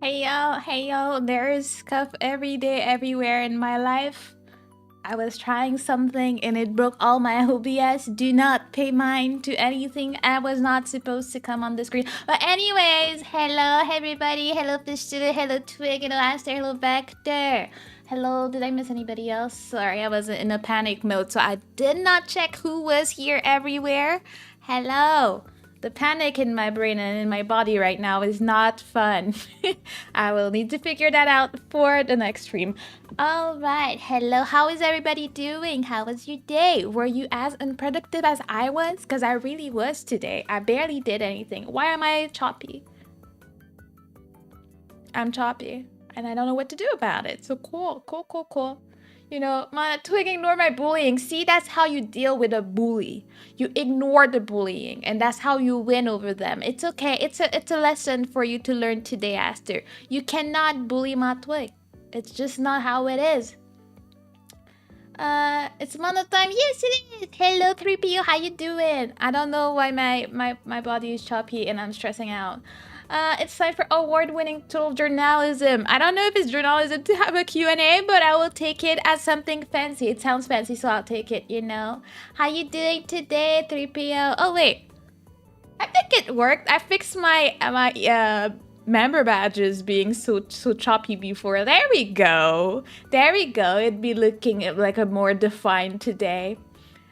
Hey yo, there is stuff every day, everywhere in my life. I was trying something and it broke all my OBS. Do not pay mind to anything. I was not supposed to come on the screen. But anyways, hello everybody. Hello Fish Student. Hello Twig. Hello Aster. Hello Vector. Hello, did I miss anybody else? Sorry, I was in a panic mode, so I did not check who was here everywhere. Hello. The panic in my brain and in my body right now is not fun. I will need to figure that out for the next stream. All right. Hello. How is everybody doing? How was your day? Were you as unproductive as I was? Because I really was today. I barely did anything. Why am I choppy? I'm choppy. And I don't know what to do about it. So cool. You know, Twig, ignore my bullying. See, that's how you deal with a bully. You ignore the bullying, and that's how you win over them. It's okay. It's a lesson for you to learn today, Aster. You cannot bully my Twig. It's just not how it is. It's mono time. Yes, it is. Hello, 3PO. How you doing? I don't know why my body is choppy and I'm stressing out. It's time for award-winning total journalism. I don't know if it's journalism to have a Q&A, but I will take it as something fancy. It sounds fancy, so I'll take it, you know. How you doing today, 3PO? Oh, wait. I think it worked. I fixed my member badges being so choppy before. There we go. It'd be looking like a more defined today.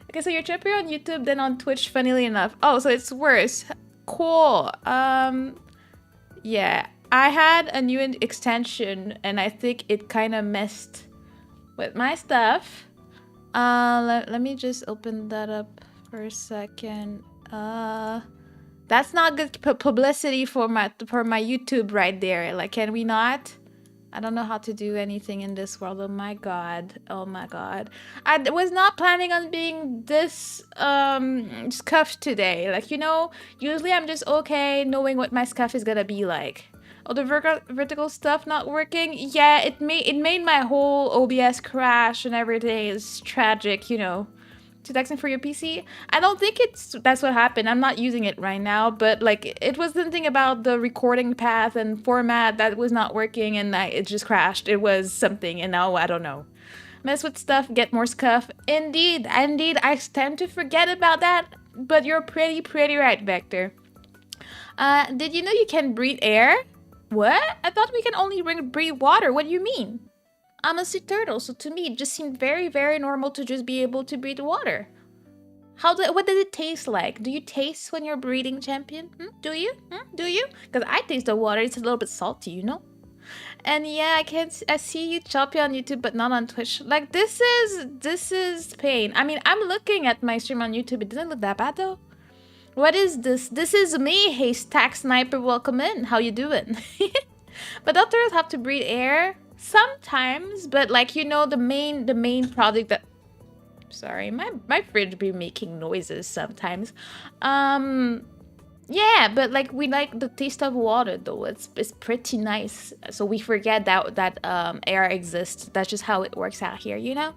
Okay, so you're choppier on YouTube than on Twitch, funnily enough. Oh, so it's worse. Cool. Yeah, I had a new extension and I think it kind of messed with my stuff. Let me just open that up for a second. That's not good publicity for my YouTube right there. Like, can we not? I don't know how to do anything in this world. Oh my god. I was not planning on being this scuffed today. Like, you know, usually I'm just okay knowing what my scuff is gonna be like. Oh, the vertical stuff not working? Yeah, it made my whole OBS crash and everything. It's tragic, you know. To texting for your PC? I don't think that's what happened. I'm not using it right now, but like it was something about the recording path and format that was not working and it just crashed. It was something and now I don't know. Mess with stuff, get more scuff. Indeed, I tend to forget about that, but you're pretty right, Vector. Did you know you can breathe air? What? I thought we can only breathe water. What do you mean? I'm a sea turtle, so to me it just seemed very normal to just be able to breathe water. What does it taste like? Do you taste when you're breathing, champion? Do you? Do you? Because I taste the water, it's a little bit salty, you know? And yeah, I see you choppy on YouTube, but not on Twitch. Like, this is pain. I mean, I'm looking at my stream on YouTube, it doesn't look that bad though. What is this? This is me, Haystack Sniper, welcome in. How you doing? But don't turtles have to breathe air? Sometimes, but like, you know, the main product that... Sorry, my fridge be making noises sometimes. Yeah, but like we like the taste of water though. It's pretty nice. So we forget that air exists. That's just how it works out here, you know?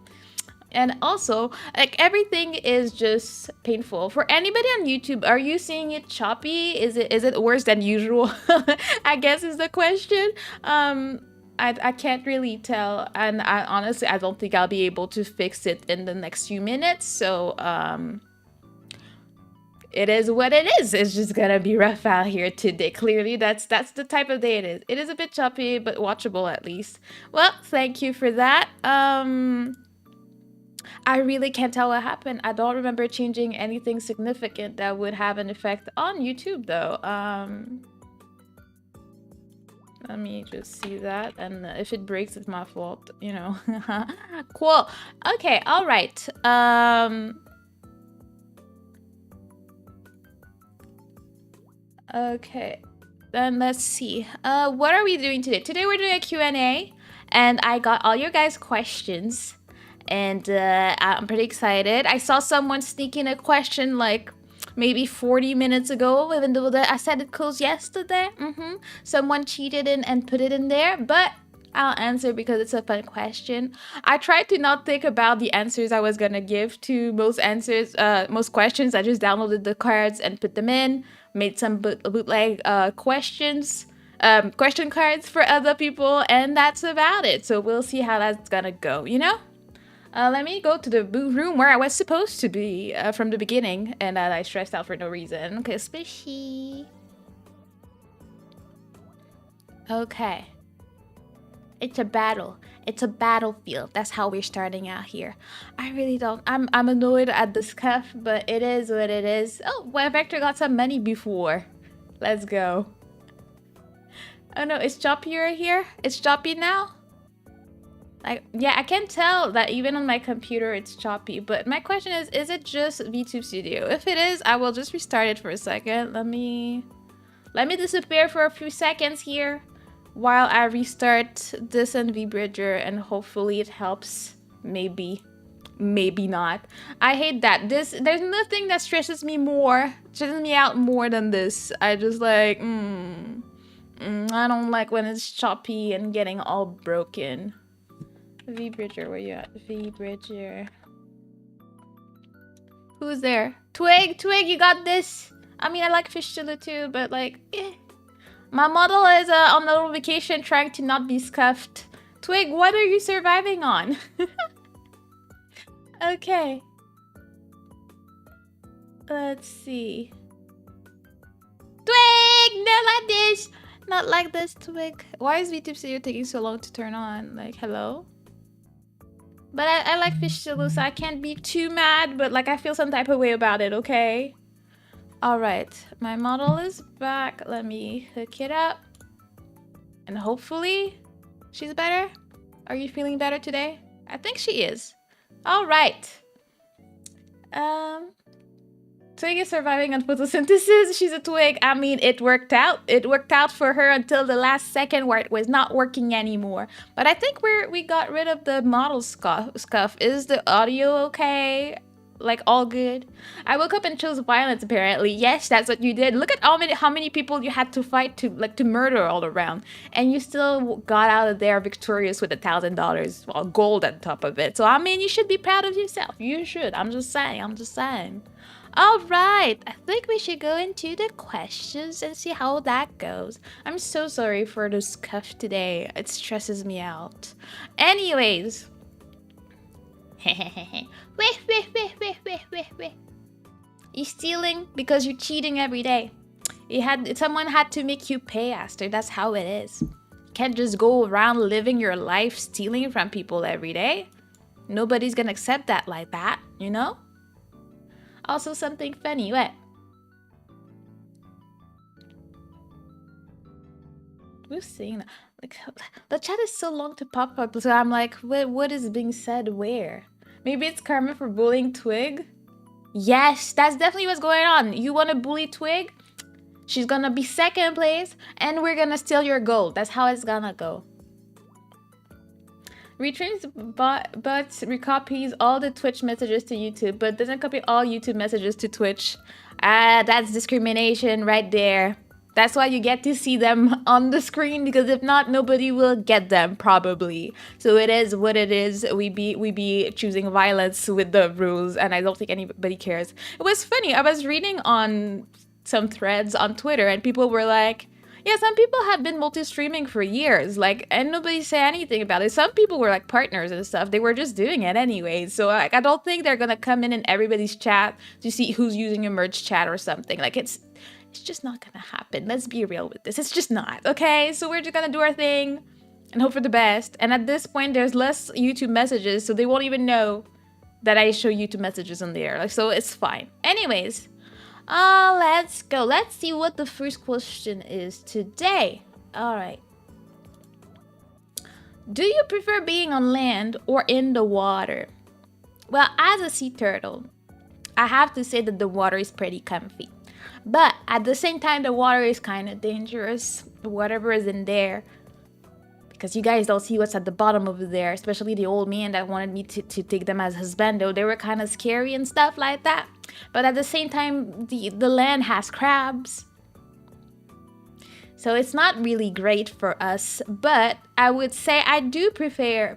And also, like, everything is just painful. For anybody on YouTube, are you seeing it choppy? Is it worse than usual? I guess is the question. I can't really tell, and honestly I don't think I'll be able to fix it in the next few minutes, so it is what it is. It's just gonna be rough out here today. Clearly that's the type of day it is. It is a bit choppy, but watchable at least. Well, thank you for that. I really can't tell what happened. I don't remember changing anything significant that would have an effect on YouTube though. Let me just see that, and if it breaks, it's my fault, you know. Cool. Okay, all right. Okay, then let's see. What are we doing today? Today we're doing a Q&A, and I got all your guys' questions, and I'm pretty excited. I saw someone sneak in a question like maybe 40 minutes ago, even though I said it closed yesterday. Someone cheated and put it in there, but I'll answer because it's a fun question. I tried to not think about the answers I was gonna give to most questions. I just downloaded the cards and put them in, made some bootleg questions, question cards for other people, and that's about it. So we'll see how that's gonna go, you know? Let me go to the room where I was supposed to be from the beginning, and I stressed out for no reason. Okay, squishy. Okay. It's a battle. It's a battlefield. That's how we're starting out here. I really don't. I'm annoyed at the scuff, but it is what it is. Oh, well, Vector got some money before. Let's go. Oh no, it's choppier here? It's choppy now? Yeah, I can tell that even on my computer it's choppy, but my question is it just VTube Studio? If it is, I will just restart it for a second. Let me disappear for a few seconds here while I restart this and VBridger, and hopefully it helps. Maybe not. I hate that. There's nothing that stresses me out more than this. I just like, I don't like when it's choppy and getting all broken. VBridger, where you at? VBridger. Who's there? Twig, you got this. I mean, I like Fishzilla too, but like, my model is on a little vacation trying to not be scuffed. Twig, what are you surviving on? Okay. Let's see. Twig! Not like this! Not like this, Twig. Why is VTube Studio taking so long to turn on? Like, hello? But I like Fishzilla, so I can't be too mad, but like I feel some type of way about it, okay? Alright, my model is back. Let me hook it up. And hopefully she's better. Are you feeling better today? I think she is. Alright. Twig is surviving on photosynthesis. She's a twig. I mean, it worked out. It worked out for her until the last second where it was not working anymore. But I think we got rid of the model scuff. Is the audio okay? Like, all good? I woke up and chose violence, apparently. Yes, that's what you did. Look at how many people you had to fight to murder all around. And you still got out of there victorious with $1,000. Well, gold on top of it. So, I mean, you should be proud of yourself. You should. I'm just saying. All right, I think we should go into the questions and see how that goes. I'm so sorry for the scuff today. It stresses me out. Anyways. You're stealing because you're cheating every day. Someone had to make you pay, Aster. That's how it is. You can't just go around living your life stealing from people every day. Nobody's gonna accept that like that, you know? Also, something funny. What? Who's saying that? Like, the chat is so long to pop up, so I'm like, what is being said where? Maybe it's karma for bullying Twig? Yes, that's definitely what's going on. You want to bully Twig? She's gonna be second place, and we're gonna steal your gold. That's how it's gonna go. Retrains but recopies all the Twitch messages to YouTube, but doesn't copy all YouTube messages to Twitch. That's discrimination right there. That's why you get to see them on the screen, because if not, nobody will get them, probably. So it is what it is. We be choosing violence with the rules, and I don't think anybody cares. It was funny. I was reading on some threads on Twitter, and people were like, yeah, some people have been multi-streaming for years, like, and nobody said anything about it. Some people were like partners and stuff. They were just doing it anyway. So like, I don't think they're gonna come in everybody's chat to see who's using a merge chat or something. Like, it's just not gonna happen. Let's be real with this. It's just not, okay? So we're just gonna do our thing and hope for the best. And at this point, there's less YouTube messages, so they won't even know that I show YouTube messages on there. Like, so it's fine. Anyways. Let's go. Let's see what the first question is today. All right. Do you prefer being on land or in the water? Well, as a sea turtle, I have to say that the water is pretty comfy. But at the same time, the water is kind of dangerous. Whatever is in there. Because you guys don't see what's at the bottom over there. Especially the old man that wanted me to take them as husbando. They were kind of scary and stuff like that. But at the same time, the land has crabs. So it's not really great for us. But I would say I do prefer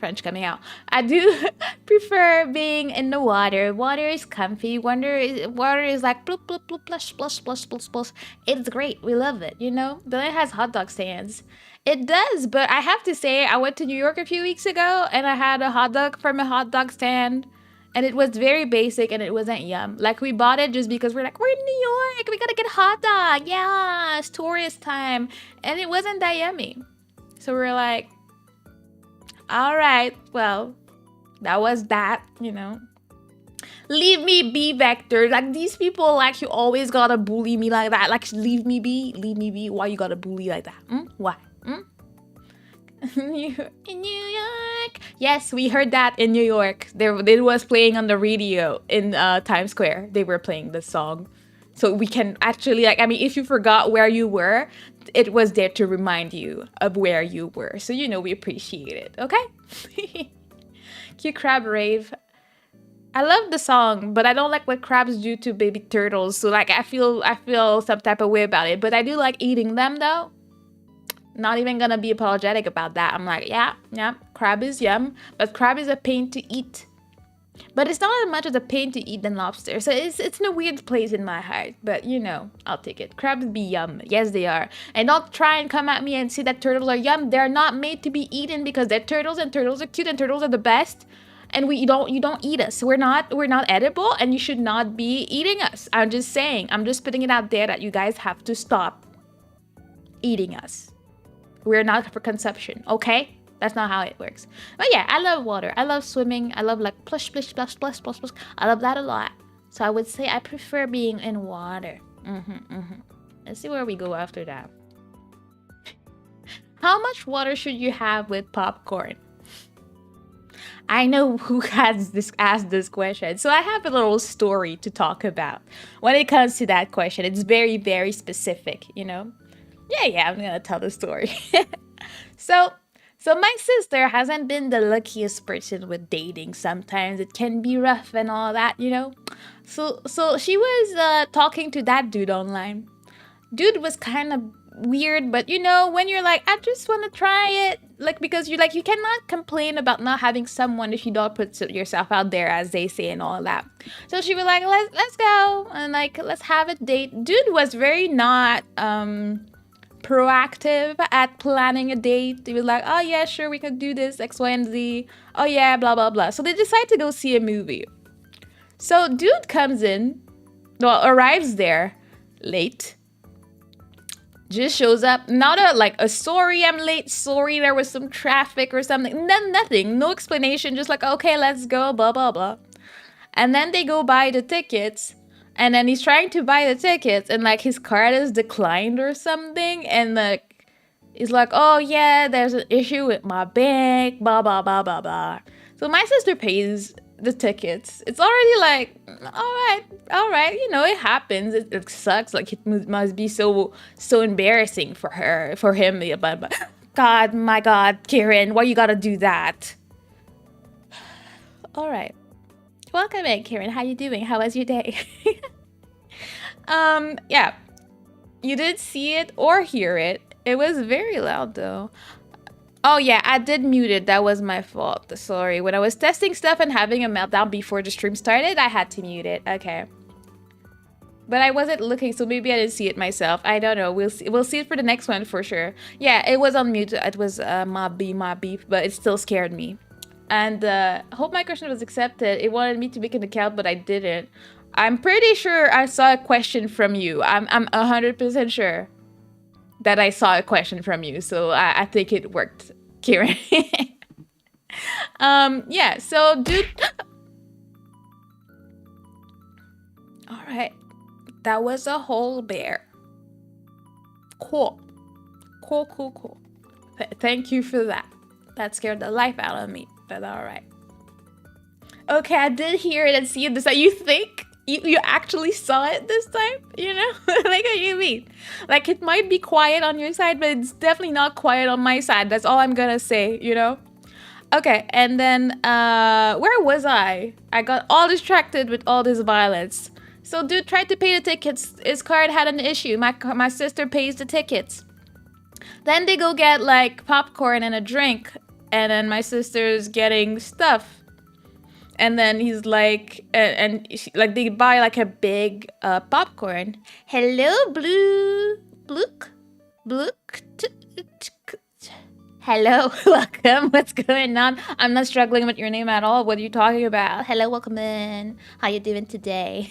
French coming out. I do prefer being in the water. Water is comfy. Water is like bloop, bloop, bloop, plush, plush, plush, plush, plush. It's great. We love it, you know? Then it has hot dog stands. It does, but I have to say, I went to New York a few weeks ago and I had a hot dog from a hot dog stand. And it was very basic and it wasn't yum. Like, we bought it just because we're like, we're in New York. We gotta get hot dog. Yeah, it's tourist time. And it wasn't that yummy. So we're like, all right, well, that was that, you know. Leave me be, Vector. Like, these people, like, you always gotta bully me like that. Like, leave me be. Leave me be. Why you gotta bully like that? Why? In New York. Yes, we heard that in New York. It was playing on the radio in Times Square. They were playing the song. So we can actually, like, I mean, if you forgot where you were, it was there to remind you of where you were. So, you know, we appreciate it, okay? Cute crab rave. I love the song, but I don't like what crabs do to baby turtles. So, like, I feel some type of way about it. But I do like eating them, though. Not even gonna be apologetic about that. I'm like, yeah, crab is yum, but crab is a pain to eat. But it's not as much of a pain to eat than lobster. So it's in a weird place in my heart. But, you know, I'll take it. Crabs be yum. Yes, they are. And don't try and come at me and say that turtles are yum. They're not made to be eaten because they're turtles and turtles are cute and turtles are the best. And you don't eat us. We're not edible and you should not be eating us. I'm just saying. I'm just putting it out there that you guys have to stop eating us. We're not for consumption, okay? That's not how it works. But yeah, I love water. I love swimming. I love like plush, splish, splash, splash, splash, splash. I love that a lot. So I would say I prefer being in water. Let's see where we go after that. How much water should you have with popcorn? I know who has asked this question. So I have a little story to talk about when it comes to that question. It's very, very specific, you know? Yeah, I'm gonna tell the story. So my sister hasn't been the luckiest person with dating. Sometimes it can be rough and all that, you know. So she was talking to that dude online. Dude was kind of weird, but you know, when you're like, I just want to try it, like, because you cannot complain about not having someone if you don't put yourself out there, as they say, and all that. So she was like, let's go and like let's have a date. Dude was very not proactive at planning a date. He was like, oh yeah, sure, we can do this, X, Y, and Z. Oh yeah, blah, blah, blah. So they decide to go see a movie. So dude comes in, well, arrives there late. Just shows up, not a sorry I'm late, sorry there was some traffic or something. Nothing, no explanation, just like, okay, let's go, blah, blah, blah. And then they go buy the tickets. And then he's trying to buy the tickets and like his card is declined or something. And like, he's like, oh yeah, there's an issue with my bank, blah, blah, blah, blah, blah. So my sister pays the tickets. It's already like, all right, you know, it happens. It sucks. Like, it must be so embarrassing for him. But God, my God, Karen, why you gotta do that? All right. Welcome in, Karen. How you doing? How was your day? Yeah. You did see it or hear it. It was very loud though. Oh yeah, I did mute it. That was my fault. Sorry. When I was testing stuff and having a meltdown before the stream started, I had to mute it. Okay. But I wasn't looking, so maybe I didn't see it myself. I don't know. We'll see it for the next one for sure. Yeah, it was on mute. It was my beef, but it still scared me. And I hope my question was accepted. It wanted me to make an account, but I didn't. I'm pretty sure I saw a question from you. I'm 100% sure that I saw a question from you. So I think it worked, Kieran. Yeah, so dude. All right. That was a whole bear. Cool. Thank you for that. That scared the life out of me. But all right. Okay, I did hear it and see it this time. You think you actually saw it this time? You know? Like, what you mean? Like, it might be quiet on your side, but it's definitely not quiet on my side. That's all I'm gonna say, you know? Okay, and then, where was I? I got all distracted with all this violence. So, dude tried to pay the tickets. His card had an issue. My sister pays the tickets. Then they go get, like, popcorn and a drink. and then my sister's getting stuff. And then he's like, like they buy like a big popcorn. Hello, Blook. Hello, welcome. What's going on? I'm not struggling with your name at all. What are you talking about? Hello, welcome in. How you doing today?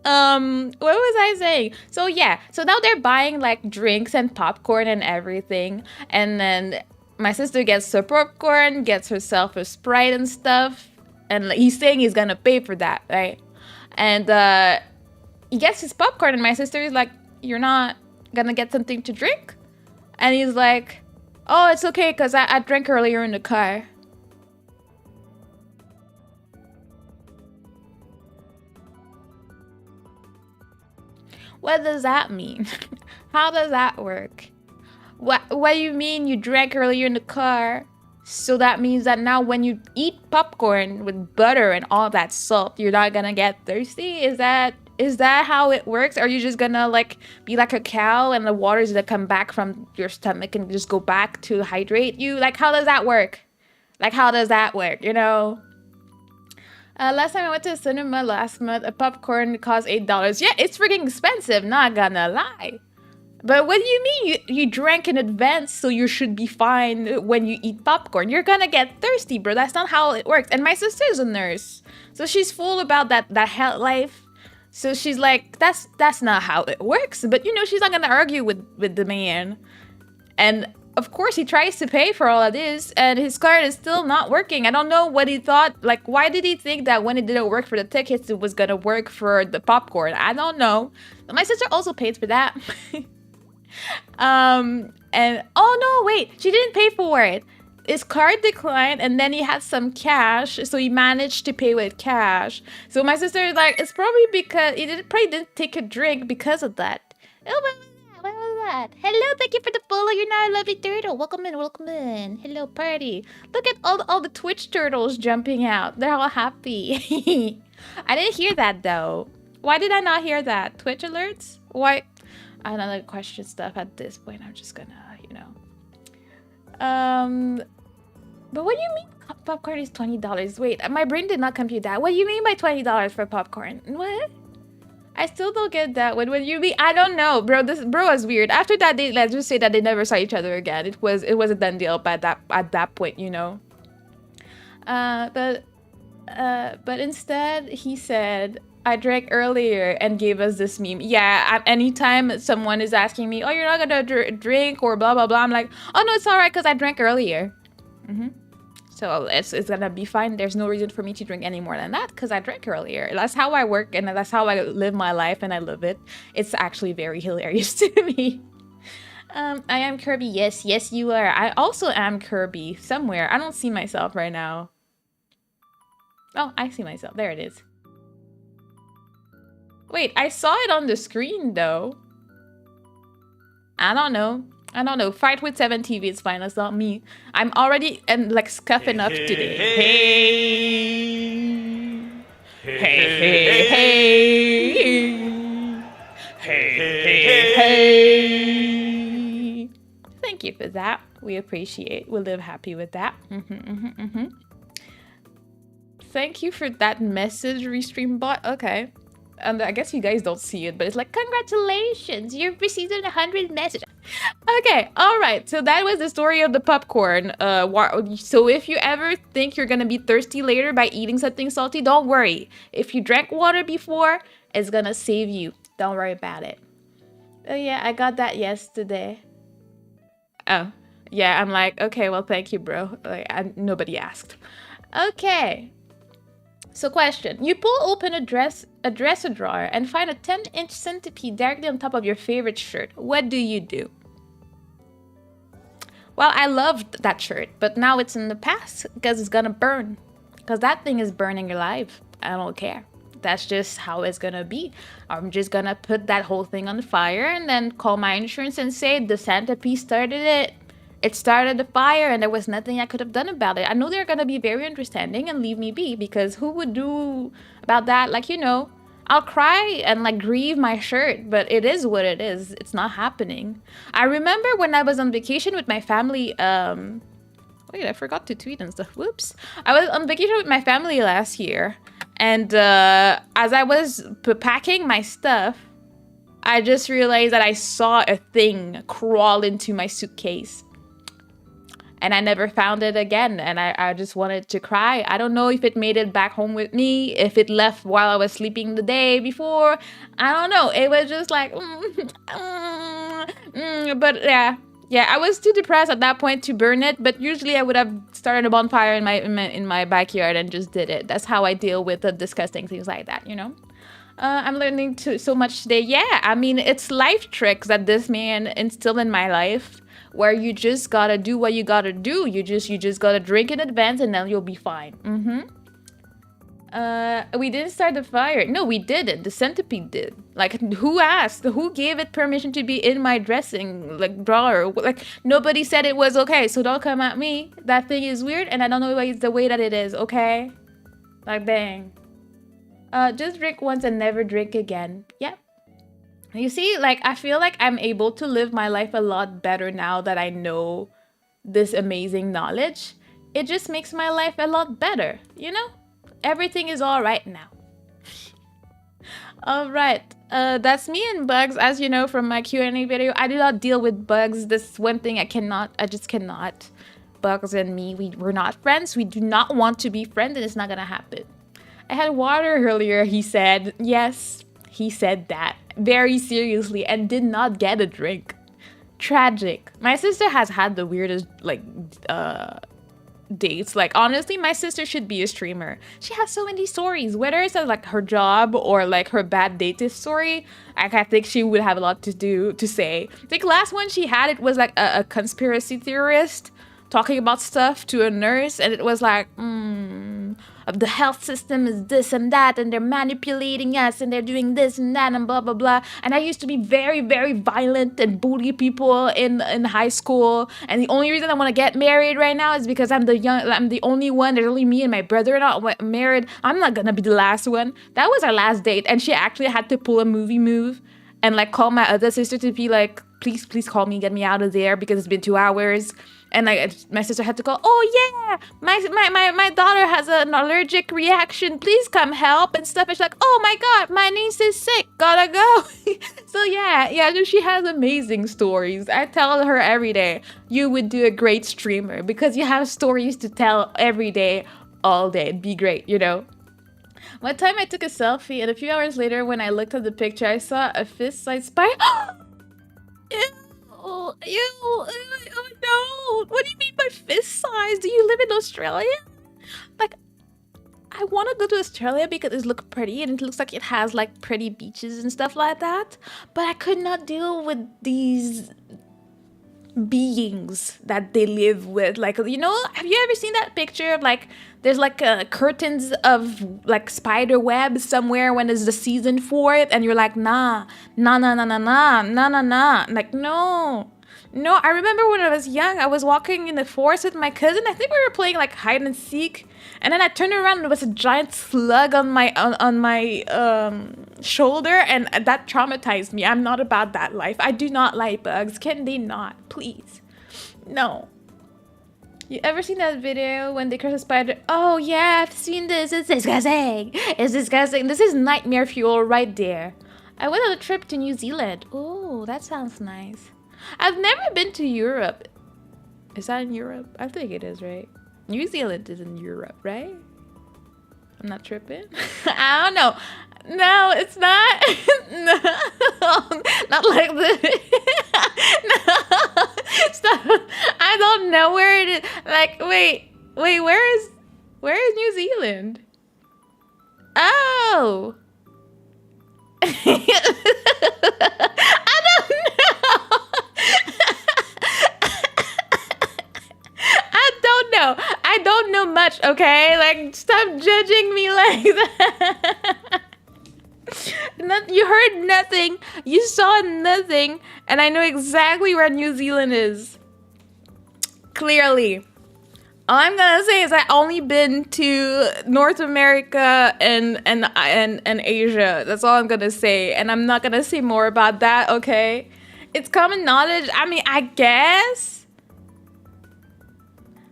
What was I saying? So yeah, so now they're buying like drinks and popcorn and everything, and then my sister gets her popcorn, gets herself a Sprite and stuff. And he's saying he's gonna pay for that, right? And he gets his popcorn, and my sister is like, "You're not gonna get something to drink?" And he's like, "Oh, it's okay, because I drank earlier in the car." What does that mean? How does that work? What do you mean you drank earlier in the car? So that means that now when you eat popcorn with butter and all that salt, you're not gonna get thirsty? Is that how it works? Are you just gonna like be like a cow and the water's gonna come back from your stomach and just go back to hydrate you? Like, how does that work? Like, how does that work, you know? Last time I went to the cinema last month, a popcorn cost $8. Yeah, it's freaking expensive, not gonna lie. But what do you mean you drank in advance, so you should be fine when you eat popcorn? You're gonna get thirsty, bro. That's not how it works. And my sister's a nurse, so she's full about that health life. So she's like, that's not how it works. But you know, she's not gonna argue with the man. And of course, he tries to pay for all of this, and his card is still not working. I don't know what he thought. Like, why did he think that when it didn't work for the tickets, it was gonna work for the popcorn? I don't know. But my sister also paid for that. And oh no, wait, she didn't pay for it. His card declined, and then he had some cash, so he managed to pay with cash. So my sister is like, it's probably because he probably didn't take a drink because of that. Oh, what was that? Hello, thank you for the follow. You're now a lovely turtle. Welcome in. Hello, party. Look at all the Twitch turtles jumping out. They're all happy. I didn't hear that though. Why did I not hear that? Twitch alerts? Why? I don't know, question stuff at this point. I'm just gonna, you know. But what do you mean popcorn is $20? Wait, my brain did not compute that. What do you mean by $20 for popcorn? What? I still don't get that. What do you mean? I don't know, bro. This bro is weird. After that, let's just say that they never saw each other again. It was a done deal at that point, you know. But instead he said, I drank earlier, and gave us this meme. Yeah, anytime someone is asking me, oh, you're not gonna drink or blah, blah, blah, I'm like, oh, no, it's all right because I drank earlier. So it's gonna be fine. There's no reason for me to drink any more than that because I drank earlier. That's how I work, and that's how I live my life, and I live it. It's actually very hilarious to me. I am Kirby. Yes, you are. I also am Kirby somewhere. I don't see myself right now. Oh, I see myself. There it is. Wait, I saw it on the screen, though. I don't know. Fight with 7 TV, it's fine. That's not me. I'm already like scuffing up today. Hey. Thank you for that. We appreciate. We live happy with that. Thank you for that message, Restream bot. Okay. And I guess you guys don't see it, but it's like, congratulations, you've received 100 messages. Okay, all right. So that was the story of the popcorn. So if you ever think you're gonna be thirsty later by eating something salty, don't worry. If you drank water before, it's gonna save you. Don't worry about it. Oh yeah, I got that yesterday. Oh, yeah, I'm like, okay, well, thank you, bro. Like, nobody asked. Okay. So question, you pull open a dresser drawer and find a 10-inch centipede directly on top of your favorite shirt. What do you do? Well, I loved that shirt, but now it's in the past because it's gonna burn. Because that thing is burning alive. I don't care. That's just how it's gonna be. I'm just gonna put that whole thing on fire and then call my insurance and say the centipede started it. It started the fire and there was nothing I could have done about it. I know they're gonna be very understanding and leave me be because who would do about that? Like, you know, I'll cry and like grieve my shirt, but it is what it is. It's not happening. I remember when I was on vacation with my family Wait, I forgot to tweet and stuff. Whoops. I was on vacation with my family last year. And as I was packing my stuff, I just realized that I saw a thing crawl into my suitcase. And I never found it again. And I just wanted to cry. I don't know if it made it back home with me, if it left while I was sleeping the day before. I don't know. It was just like, but yeah. Yeah, I was too depressed at that point to burn it, but usually I would have started a bonfire in my backyard and just did it. That's how I deal with the disgusting things like that, you know? I'm learning so much today. Yeah, I mean, it's life tricks that this man instilled in my life, where you just gotta do what you gotta do. You just gotta drink in advance and then you'll be fine. We didn't start the fire. No, we didn't. The centipede did. Like, who asked? Who gave it permission to be in my dressing, like, drawer? Like, nobody said it was okay, so don't come at me. That thing is weird, and I don't know why it's the way that it is, okay? Like, bang. Just drink once and never drink again. Yep. You see, like, I feel like I'm able to live my life a lot better now that I know this amazing knowledge. It just makes my life a lot better, you know? Everything is all right now. All right, that's me and bugs. As you know from my Q&A video, I do not deal with bugs. This is one thing I just cannot. Bugs and me, we're not friends. We do not want to be friends, and it's not gonna happen. I had water earlier, he said. Yes, he said that very seriously and did not get a drink. Tragic. My sister has had the weirdest, like, dates. Like, honestly, my sister should be a streamer. She has so many stories, whether it's like her job or like her bad date story. I think she would have a lot to say. I think last one she had, it was like a conspiracy theorist talking about stuff to a nurse, and it was like, the health system is this and that, and they're manipulating us, and they're doing this and that, and blah blah blah. And I used to be very, very violent and bully people in high school, and the only reason I want to get married right now is because I'm the only one. There's only me and my brother not married. I'm not gonna be the last one. That was our last date, and she actually had to pull a movie move and like call my other sister to be like, please call me, get me out of there, because it's been 2 hours. And like my sister had to go, oh yeah, my daughter has an allergic reaction, please come help and stuff. And she's like, oh my god, my niece is sick, gotta go. So yeah, she has amazing stories. I tell her every day, you would do a great streamer because you have stories to tell every day, all day. It'd be great, you know. One time I took a selfie, and a few hours later when I looked at the picture, I saw a fist-sized spider. Ew, oh no, what do you mean by fist size? Do you live in Australia? Like, I want to go to Australia because it looks pretty and it looks like it has like pretty beaches and stuff like that, but I could not deal with these beings that they live with. Like, you know, have you ever seen that picture of like there's like curtains of like spider web somewhere when it's the season for it, and you're like, nah, like, no. I remember when I was young, I was walking in the forest with my cousin. I think we were playing like hide and seek, and then I turned around and there was a giant slug on my shoulder, and that traumatized me. I'm not about that life. I do not like bugs. Can they not? Please. No. You ever seen that video when they curse a spider? Oh yeah, I've seen this. It's disgusting. It's disgusting. This is nightmare fuel right there. I went on a trip to New Zealand. Oh, that sounds nice. I've never been to Europe. Is that in Europe? I think it is, right? New Zealand is in Europe, right? I'm not tripping. I don't know. No, it's not. No, not like this. No, stop. I don't know where it is. Like, wait, where is New Zealand? Oh. I don't know. I don't know much, okay? Like, stop judging me like that. You heard nothing, you saw nothing, and I know exactly where New Zealand is. Clearly. All I'm gonna say is I've only been to North America and Asia. That's all I'm gonna say, and I'm not gonna say more about that, okay? It's common knowledge. I mean, I guess.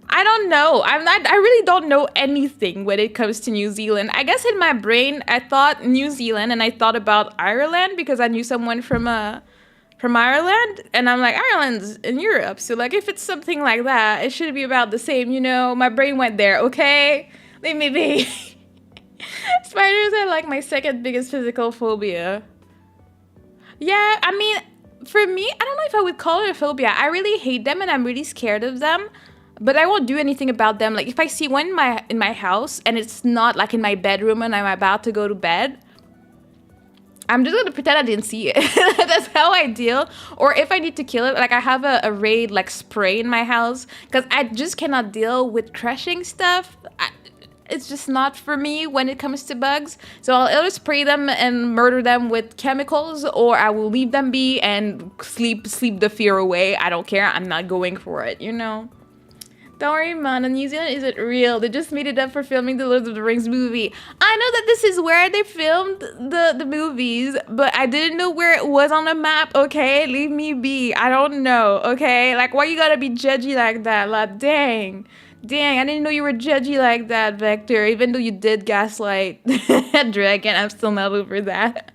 I don't know. I really don't know anything when it comes to New Zealand. I guess in my brain, I thought New Zealand and I thought about Ireland because I knew someone from Ireland, and I'm like, Ireland's in Europe, so like if it's something like that, it should be about the same, you know? My brain went there, okay? Leave me be. Spiders are like my second biggest physical phobia. Yeah, I mean, for me, I don't know if I would call it a phobia. I really hate them and I'm really scared of them, but I won't do anything about them. Like if I see one in my house and it's not like in my bedroom and I'm about to go to bed, I'm just gonna pretend I didn't see it. That's how I deal. Or if I need to kill it, like I have a raid like spray in my house because I just cannot deal with crushing stuff. It's just not for me when it comes to bugs. So I'll either spray them and murder them with chemicals, or I will leave them be and sleep the fear away. I don't care. I'm not going for it, you know? Don't worry, man. New Zealand isn't real. They just made it up for filming the Lord of the Rings movie. I know that this is where they filmed the movies, but I didn't know where it was on the map, okay? Leave me be. I don't know, okay? Like, why you gotta be judgy like that? Like, dang. Dang, I didn't know you were judgy like that, Vector. Even though you did gaslight Dragon, I'm still not over that.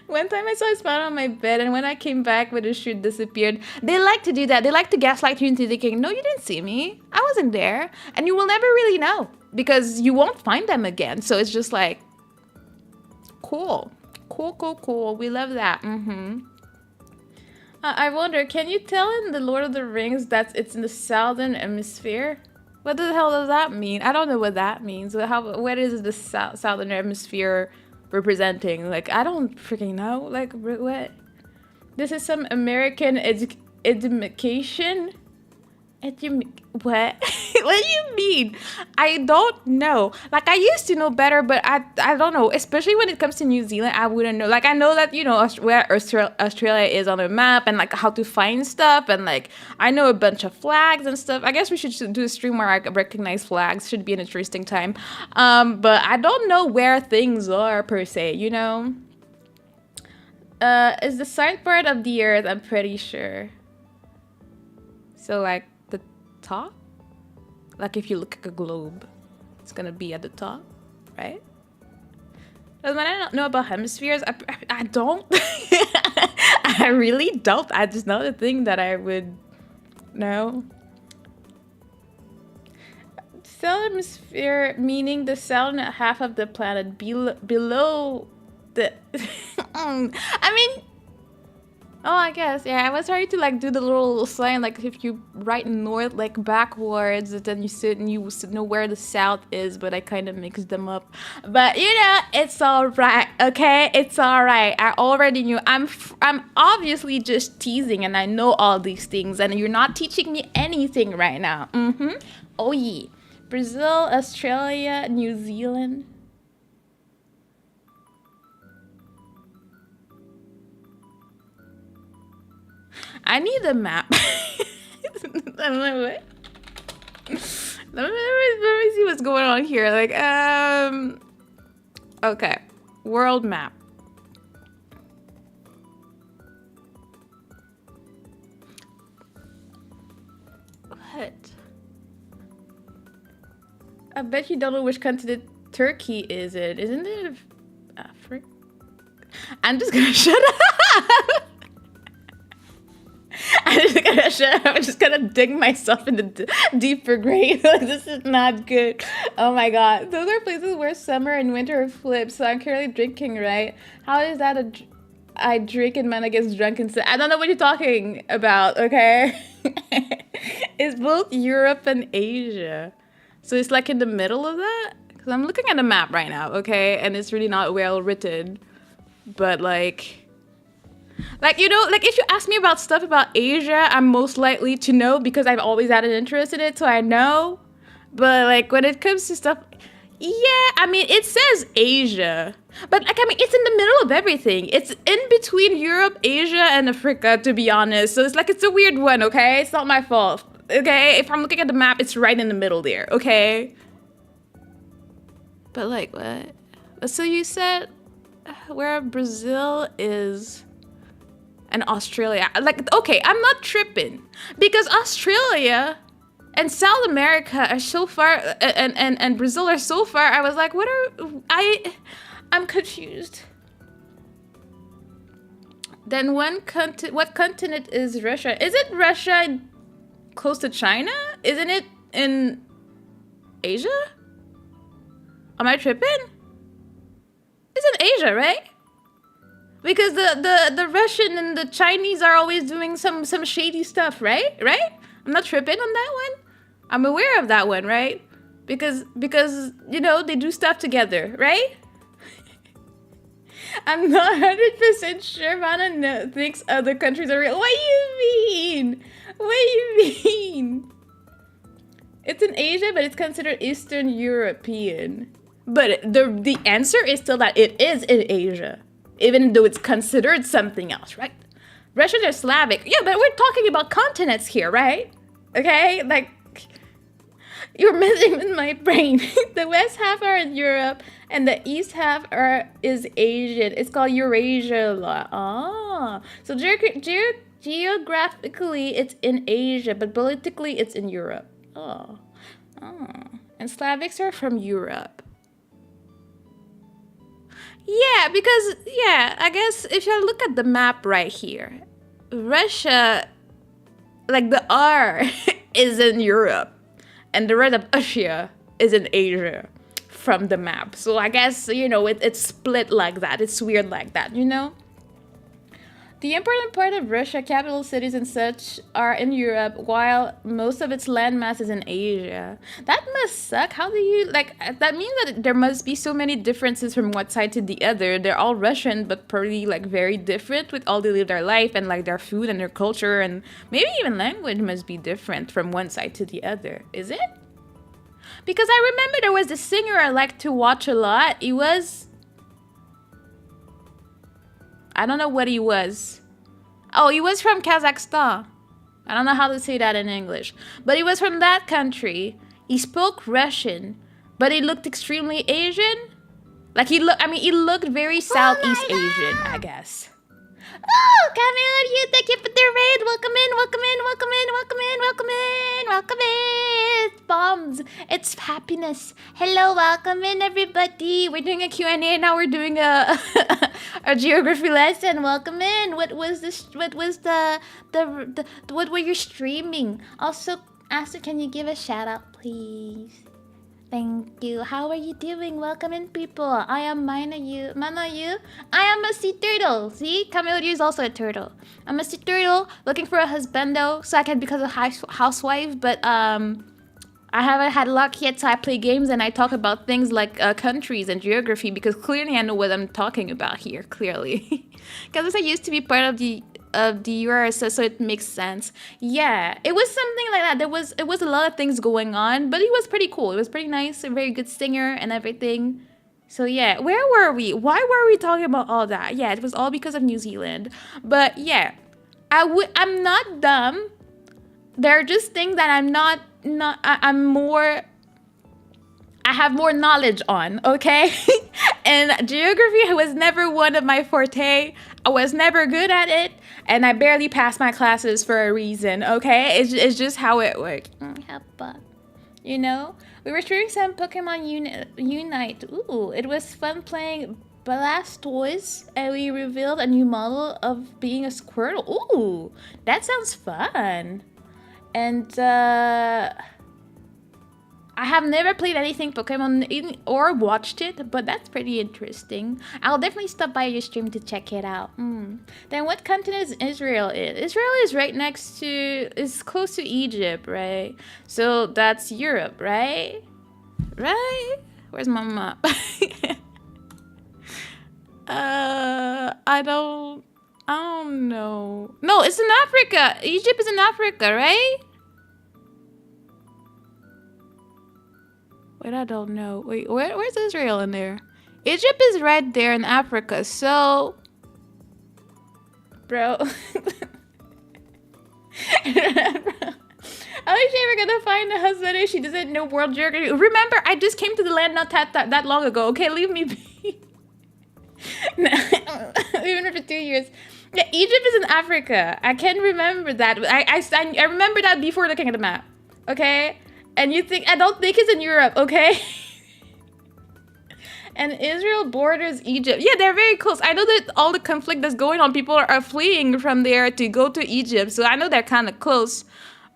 One time I saw a spot on my bed, and when I came back with the shoot disappeared. They like to do that. They like to gaslight you into thinking, no, you didn't see me. I wasn't there. And you will never really know because you won't find them again. So it's just like, cool. Cool, cool, cool. We love that. I wonder, can you tell in the Lord of the Rings that it's in the southern hemisphere? What the hell does that mean? I don't know what that means. What is the southern hemisphere representing? Like, I don't freaking know. Like, what? This is some American education? What? What do you mean? I don't know. Like, I used to know better, but I don't know. Especially when it comes to New Zealand, I wouldn't know. Like, I know that, you know, where Australia is on the map and, like, how to find stuff. And, like, I know a bunch of flags and stuff. I guess we should do a stream where I recognize flags. Should be an interesting time. But I don't know where things are, per se, you know? Is the side part of the Earth, I'm pretty sure. So, like, the top? Like if you look at a globe, it's gonna be at the top, right? But when I don't know about hemispheres, I don't. I really don't. I just know the thing that I would know. Southern hemisphere meaning the southern half of the planet below the. I mean. Oh, I guess, yeah, I was trying to, like, do the little sign, like, if you write north, like, backwards, then you sit and you know where the south is, but I kind of mixed them up. But, you know, it's alright, okay? It's alright. I already knew. I'm obviously just teasing, and I know all these things, and you're not teaching me anything right now. Oh, yeah. Brazil, Australia, New Zealand. I need a map. I'm like, what? Let me see what's going on here. Like, okay. World map. What? I bet you don't know which continent Turkey is it. Isn't it Africa? I'm just gonna shut up. I'm just gonna dig myself in the deeper grave. Like, this is not good. Oh my god. Those are places where summer and winter are flipped. So I'm currently drinking, right? How is that I drink and man, I guess drunk instead. I don't know what you're talking about, okay? It's both Europe and Asia. So it's like in the middle of that? Because I'm looking at the map right now, okay? And it's really not well written. But like, you know, like if you ask me about stuff about Asia, I'm most likely to know because I've always had an interest in it, so I know. But like when it comes to stuff, yeah, I mean, it says Asia. But like, I mean, it's in the middle of everything. It's in between Europe, Asia, and Africa, to be honest. So it's like, it's a weird one, okay? It's not my fault, okay? If I'm looking at the map, it's right in the middle there, okay? But like, what? So you said where Brazil is and Australia. Like, okay, I'm not tripping because Australia and South America are so far, and Brazil are so far. I was like, I'm confused. Then what continent is Russia? Isn't Russia close to China? Isn't it in Asia? Am I tripping? It's in Asia, right? Because the Russian and the Chinese are always doing some shady stuff, right? Right? I'm not tripping on that one. I'm aware of that one, right? Because you know, they do stuff together, right? I'm not 100% sure Vanna thinks other countries are real. What do you mean? What do you mean? It's in Asia, but it's considered Eastern European. But the answer is still that it is in Asia, even though it's considered something else, right? Russians are Slavic. Yeah, but we're talking about continents here, right? Okay? Like, you're messing with my brain. The west half are in Europe, and the east half is Asian. It's called Eurasia law. Ah. So geographically, it's in Asia, but politically, it's in Europe. Oh. And Slavics are from Europe. Yeah, because, yeah, I guess if you look at the map right here, Russia, like the R is in Europe, and the rest of Asia is in Asia from the map. So I guess, you know, it's split like that. It's weird like that, you know? The important part of Russia, capital cities and such, are in Europe, while most of its landmass is in Asia. That must suck. How do you, like, that means that there must be so many differences from one side to the other. They're all Russian, but probably, like, very different with all they live their life and, like, their food and their culture, and maybe even language must be different from one side to the other. Is it? Because I remember there was this singer I liked to watch a lot. He was... I don't know what he was. Oh, he was from Kazakhstan. I don't know how to say that in English. But he was from that country. He spoke Russian, but he looked extremely Asian. Like he looked very Southeast Asian, I guess. Oh, Camille, thank you for the raid. Welcome in, welcome in, welcome in, welcome in, welcome in, welcome in. It's bombs. It's happiness. Hello, welcome in, everybody. We're doing a Q&A now. We're doing a a geography lesson. Welcome in. What was this? What was what were you streaming? Also, can you give a shout out, please? Thank you. How are you doing? Welcome in, people. I am Mana you. I am a sea turtle. See? Camille is also a turtle. I'm a sea turtle looking for a husbando so I can become a housewife. But I haven't had luck yet, so I play games and I talk about things like countries and geography because clearly I know what I'm talking about here. Clearly, because I used to be part of the URSS, so it makes sense. Yeah, it was something like that. It was a lot of things going on, but it was pretty cool. It was pretty nice, a very good singer and everything. So yeah, where were we? Why were we talking about all that? Yeah, it was all because of New Zealand. But yeah, I'm not dumb. There are just things that I have more knowledge on, okay? And geography was never one of my forte. I was never good at it, and I barely passed my classes for a reason, okay? It's just how it works. You know? We were streaming some Pokemon Unite. Ooh, it was fun playing Blastoise, and we revealed a new model of being a Squirtle. Ooh, that sounds fun. And, I have never played anything Pokemon or watched it, but that's pretty interesting. I'll definitely stop by your stream to check it out. Then what continent is Israel in? Israel is right next to, is close to Egypt, right? So that's Europe, right? Right? Where's my map? I don't know. No, it's in Africa. Egypt is in Africa, right? Wait, I don't know. Wait, where's Israel in there? Egypt is right there in Africa, so... Bro. How is she ever gonna find a husband if she doesn't know world geography? Remember, I just came to the land not that long ago, okay? Leave me be. Even for 2 years. Yeah, Egypt is in Africa. I can remember that. I remember that before looking at the map. Okay? And you think, I don't think it's in Europe, okay? And Israel borders Egypt. Yeah, they're very close. I know that all the conflict that's going on, people are fleeing from there to go to Egypt. So I know they're kind of close,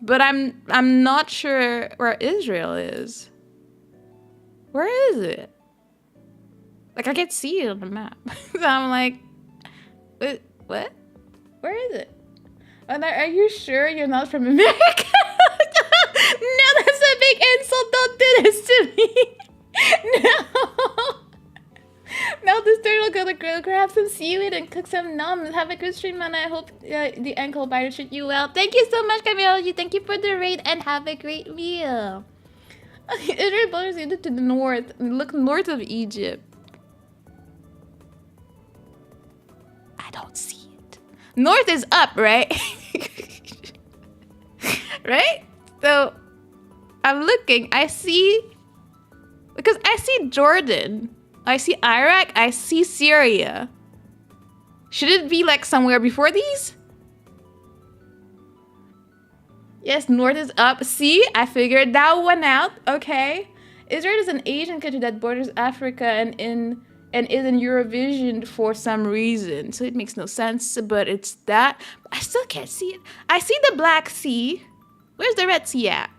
but I'm not sure where Israel is. Where is it? Like I can't see it on the map. So I'm like, what? Where is it? And are you sure you're not from America? No, that's a big insult. Don't do this to me. No. Now this turtle gonna grab some seaweed and cook some nums. Have a good stream, and I hope the ankle biter treat you well. Thank you so much, Camille. Thank you for the raid, and have a great meal. Israel borders Egypt to the north. Look north of Egypt. I don't see it. North is up, right? Right? So I'm looking. I see, because I see Jordan. I see Iraq. I see Syria. Should it be like somewhere before these? Yes, north is up. See, I figured that one out. Okay. Israel is an Asian country that borders Africa and is in Eurovision for some reason. So it makes no sense, but it's that. I still can't see it. I see the Black Sea. Where's the Red Sea at?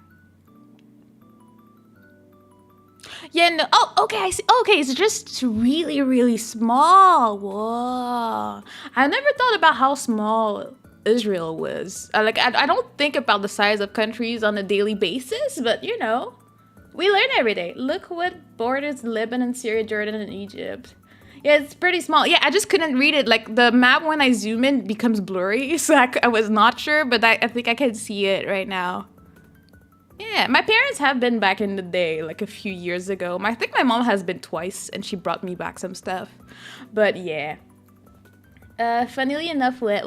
Yeah, no. Oh, okay, I see. Okay, it's just really, really small. Whoa. I never thought about how small Israel was. I don't think about the size of countries on a daily basis, but you know, we learn every day. Look what borders Lebanon, Syria, Jordan, and Egypt. Yeah, it's pretty small. Yeah, I just couldn't read it. Like the map, when I zoom in, becomes blurry, so I was not sure, but I think I can see it right now. Yeah, my parents have been back in the day, like a few years ago. I think my mom has been twice, and she brought me back some stuff. But yeah. Funnily enough, what?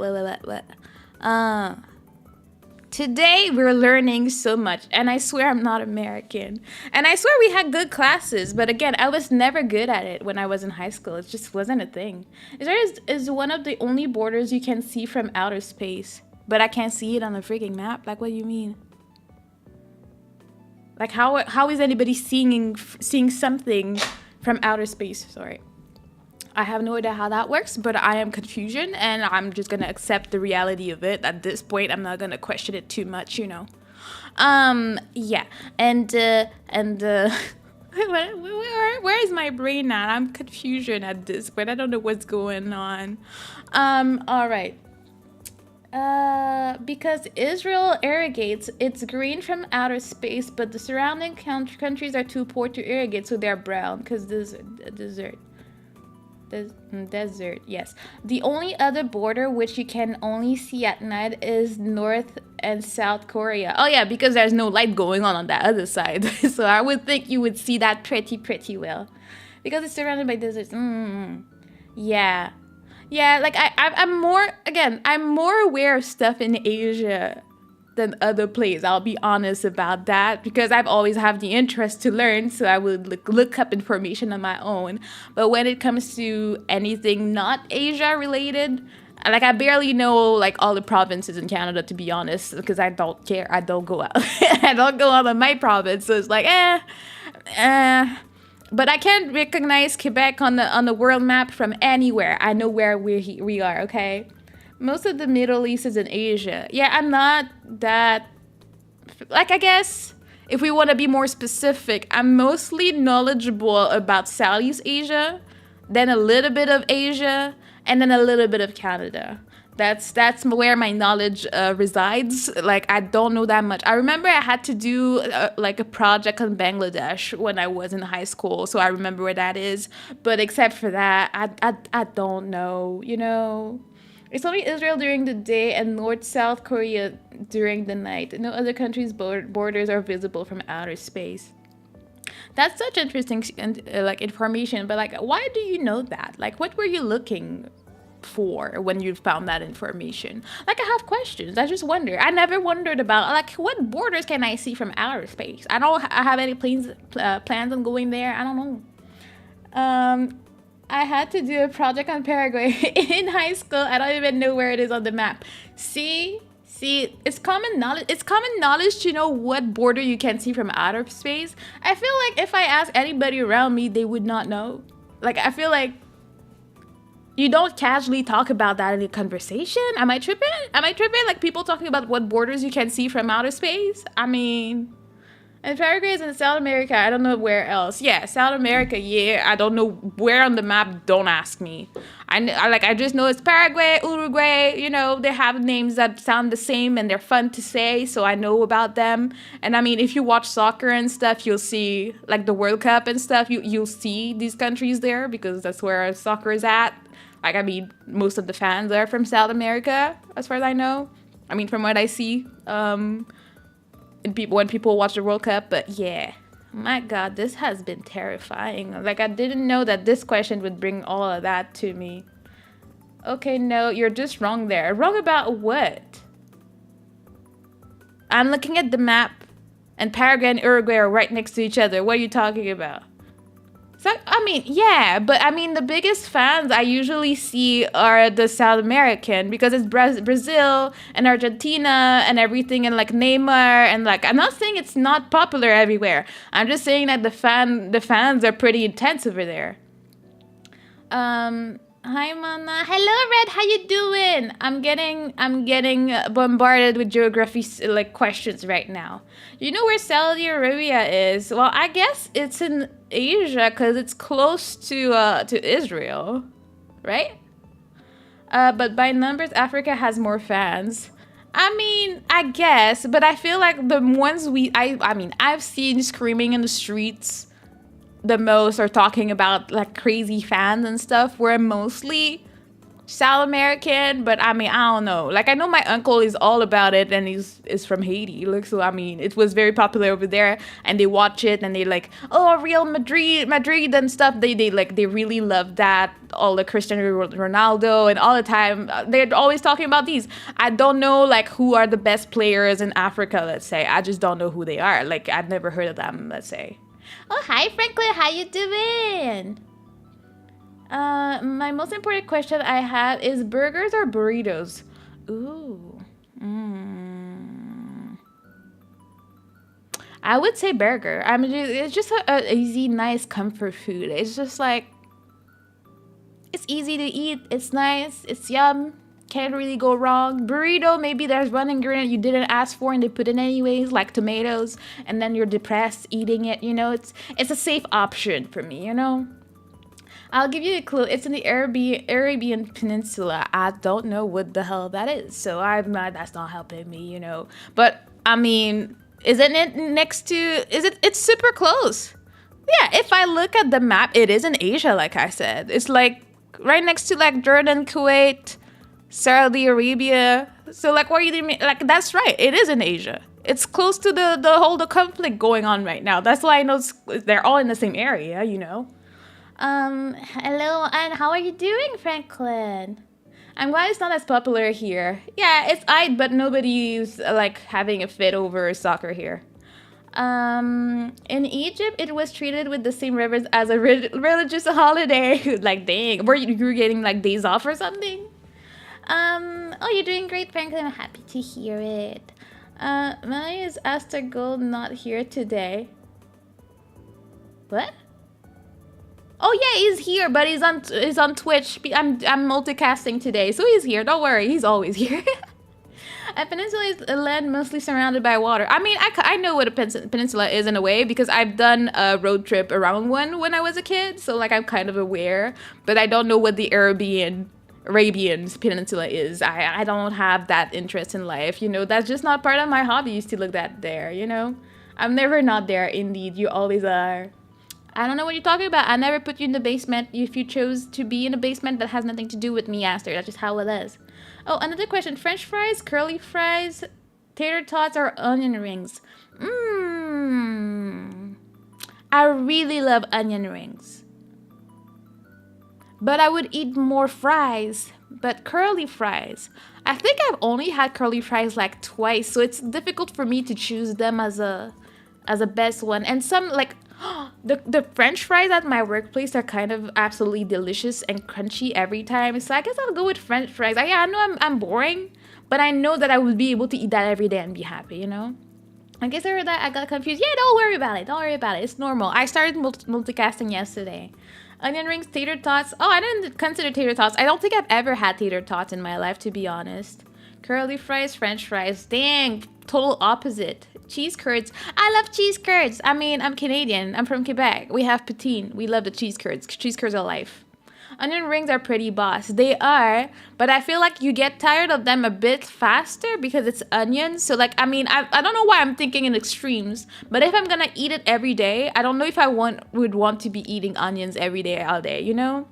Today we're learning so much, and I swear I'm not American. And I swear we had good classes, but again, I was never good at it when I was in high school. It just wasn't a thing. Israel is one of the only borders you can see from outer space, but I can't see it on the freaking map. Like, what do you mean? Like, how is anybody seeing something from outer space? Sorry. I have no idea how that works, but I am confusion, and I'm just gonna accept the reality of it. At this point, I'm not gonna question it too much, you know. Yeah, and where is my brain at? I'm confusion at this point. I don't know what's going on. All right. Because Israel irrigates, it's green from outer space, but the surrounding countries are too poor to irrigate, so they're brown, because desert. Desert, yes. The only other border which you can only see at night is North and South Korea. Oh yeah, because there's no light going on that other side. So I would think you would see that pretty well. Because it's surrounded by deserts. Yeah. Yeah, like I'm more aware of stuff in Asia than other places. I'll be honest about that, because I've always have the interest to learn, so I would look up information on my own. But when it comes to anything not Asia related, like I barely know like all the provinces in Canada, to be honest, because I don't care. I don't go out. I don't go out of my province, so it's like but I can't recognize Quebec on the world map from anywhere. I know where we are, okay? Most of the Middle East is in Asia. Yeah, I'm not that... Like, I guess, if we want to be more specific, I'm mostly knowledgeable about Southeast Asia, then a little bit of Asia, and then a little bit of Canada. That's where my knowledge resides. Like, I don't know that much. I remember I had to do like a project on Bangladesh when I was in high school, so I remember where that is. But except for that, I don't know, you know? It's only Israel during the day and North-South Korea during the night. No other countries' borders are visible from outer space. That's such interesting like information, but like, why do you know that? Like, what were you looking for when you found that information? Like, I have questions. I just wonder. I never wondered about like, what borders can I see from outer space? I don't have any plans on going there. I don't know. I had to do a project on Paraguay in high school. I don't even know where it is on the map. See? See, it's common knowledge. It's common knowledge to know what border you can see from outer space. I feel like if I ask anybody around me, they would not know. Like, I feel like you don't casually talk about that in a conversation. Am I tripping? Am I tripping? Like people talking about what borders you can see from outer space? I mean, and Paraguay is in South America. I don't know where else. Yeah, South America. Yeah, I don't know where on the map. Don't ask me. I just know it's Paraguay, Uruguay. You know, they have names that sound the same and they're fun to say, so I know about them. And I mean, if you watch soccer and stuff, you'll see like the World Cup and stuff. You'll see these countries there because that's where soccer is at. Like I mean, most of the fans are from South America, as far as I know. I mean, from what I see. When people watch the World Cup, but yeah, my God, this has been terrifying. Like I didn't know that this question would bring all of that to me. Okay, no, you're just wrong there. Wrong about what? I'm looking at the map, and Paraguay and Uruguay are right next to each other. What are you talking about? So, I mean, yeah, but I mean, the biggest fans I usually see are the South American because it's Brazil and Argentina and everything and like Neymar and like, I'm not saying it's not popular everywhere. I'm just saying that the fans are pretty intense over there. Hi Mana. Hello Red, how you doing? I'm getting bombarded with geography like questions right now. You know where Saudi Arabia is? Well, I guess it's in Asia because it's close to Israel, right? But by numbers, Africa has more fans. I mean, I guess, but I feel like the ones I mean, I've seen screaming in the streets the most or talking about like crazy fans and stuff were mostly South American, but I mean, I don't know. Like I know my uncle is all about it and is from Haiti. Like so I mean, it was very popular over there and they watch it and they like, oh, Real Madrid and stuff. They really love that. All the Cristiano Ronaldo and all the time they're always talking about these. I don't know like who are the best players in Africa, let's say. I just don't know who they are. Like I've never heard of them, let's say. Oh, hi, Franklin. How you doing? My most important question I have is burgers or burritos? Ooh. I would say burger. I mean, it's just a easy, nice comfort food. It's just like, it's easy to eat. It's nice. It's yum. Can't really go wrong. Burrito, maybe there's one ingredient you didn't ask for and they put it anyways, like tomatoes, and then you're depressed eating it, you know? It's a safe option for me, you know? I'll give you a clue. It's in the Arabian Peninsula. I don't know what the hell that is, so that's not helping me, you know? But, I mean, isn't it next to... It's super close. Yeah, if I look at the map, it is in Asia, like I said. It's like right next to like Jordan, Kuwait, Saudi Arabia. So like, what do you mean? Like, that's right. It is in Asia. It's close to the whole conflict going on right now. That's why I know they're all in the same area, you know. Hello, and how are you doing, Franklin? I'm glad it's not as popular here. Yeah, it's but nobody's like having a fit over soccer here. In Egypt, it was treated with the same reverence as a religious holiday. Like, dang, were you getting like days off or something? Oh, you're doing great, Franklin. I'm happy to hear it. Melanie is Aster Gold not here today. What? Oh yeah, he's here, but he's on Twitch. I'm multicasting today, so he's here. Don't worry, he's always here. A peninsula is a land mostly surrounded by water. I mean, I know what a peninsula is in a way because I've done a road trip around one when I was a kid, so like I'm kind of aware. But I don't know what the Arabian Peninsula is. I don't have that interest in life, you know. That's just not part of my hobbies to look at there, you know. I'm never not there. Indeed, you always are. I don't know what you're talking about. I never put you in the basement. If you chose to be in a basement, that has nothing to do with me, Aster. That's just how it is. Oh, another question. French fries, curly fries, tater tots, or onion rings? I really love onion rings. But I would eat more fries. But curly fries. I think I've only had curly fries like twice, so it's difficult for me to choose them as a best one. And some like the French fries at my workplace are kind of absolutely delicious and crunchy every time. So I guess I'll go with French fries. Yeah, I know I'm boring, but I know that I would be able to eat that every day and be happy, you know? I guess I heard that. I got confused. Yeah, don't worry about it. Don't worry about it. It's normal. I started multicasting yesterday. Onion rings, tater tots. Oh, I didn't consider tater tots. I don't think I've ever had tater tots in my life, to be honest. Curly fries, French fries. Dang, total opposite. Cheese curds. I love cheese curds. I mean, I'm Canadian. I'm from Quebec. We have poutine. We love the cheese curds. Cheese curds are life. Onion rings are pretty, boss. They are, but I feel like you get tired of them a bit faster because it's onions. So like, I mean, I don't know why I'm thinking in extremes, but if I'm gonna eat it every day, I don't know if I would want to be eating onions every day all day, you know?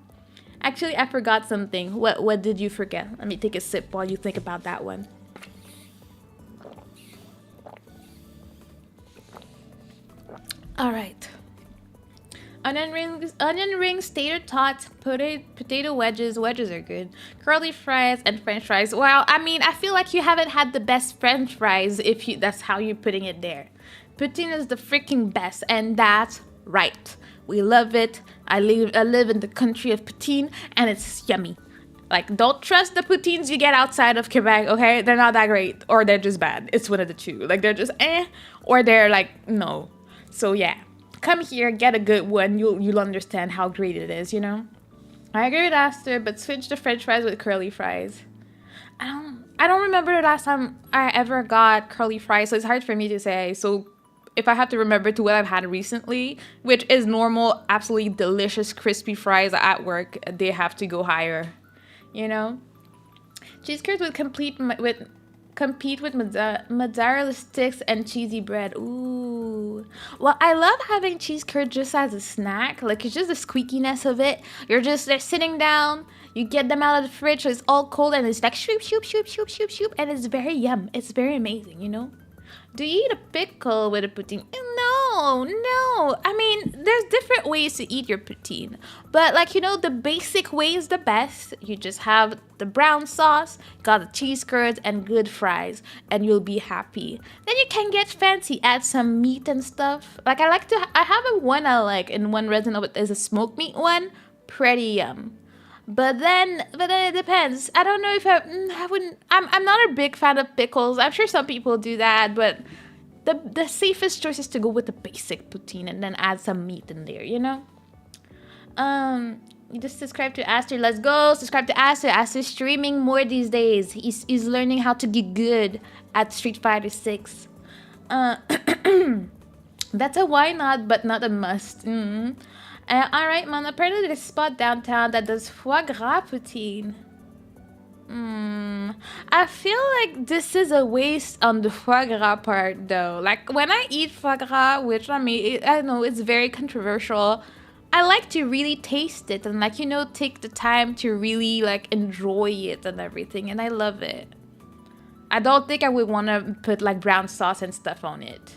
Actually, I forgot something. What did you forget? Let me take a sip while you think about that one. All right. Onion rings, tater tots, potato wedges. Wedges are good. Curly fries and French fries. Well, I mean, I feel like you haven't had the best French fries if that's how you're putting it there. Poutine is the freaking best, and that's right. We love it. I live in the country of poutine, and it's yummy. Like, don't trust the poutines you get outside of Quebec, okay? They're not that great, or they're just bad. It's one of the two. Like, they're just or they're like, no. So, yeah. Come here, get a good one. You'll understand how great it is, you know? I agree with Aster, but switch the French fries with curly fries. I don't remember the last time I ever got curly fries, so it's hard for me to say. So if I have to remember to what I've had recently, which is normal, absolutely delicious, crispy fries at work, they have to go higher, you know? Cheese curds would compete with mozzarella sticks and cheesy bread. Ooh. Well, I love having cheese curd just as a snack. Like, it's just the squeakiness of it. They're sitting down. You get them out of the fridge, so it's all cold, and it's like shoop, shoop, shoop, shoop, shoop, shoop, and it's very yum. It's very amazing, you know? Do you eat a pickle with a poutine? No. I mean, there's different ways to eat your poutine. But, like, you know, the basic way is the best. You just have the brown sauce, got the cheese curds, and good fries, and you'll be happy. Then you can get fancy, add some meat and stuff. Like, I have a one I like, and one resin is a smoked meat one. Pretty yum. But then it depends. I don't know if I wouldn't. I'm not a big fan of pickles. I'm sure some people do that, but the safest choice is to go with the basic poutine and then add some meat in there. You know. You just subscribe to Aster. Let's go. Subscribe to Aster. Aster's streaming more these days. He's learning how to get good at Street Fighter 6. That's a why not, but not a must. Alright, man. Apparently there's a spot downtown that does foie gras poutine. I feel like this is a waste on the foie gras part, though. Like, when I eat foie gras, which, I mean, I know it's very controversial, I like to really taste it and, like, you know, take the time to really, like, enjoy it and everything, and I love it. I don't think I would want to put, like, brown sauce and stuff on it.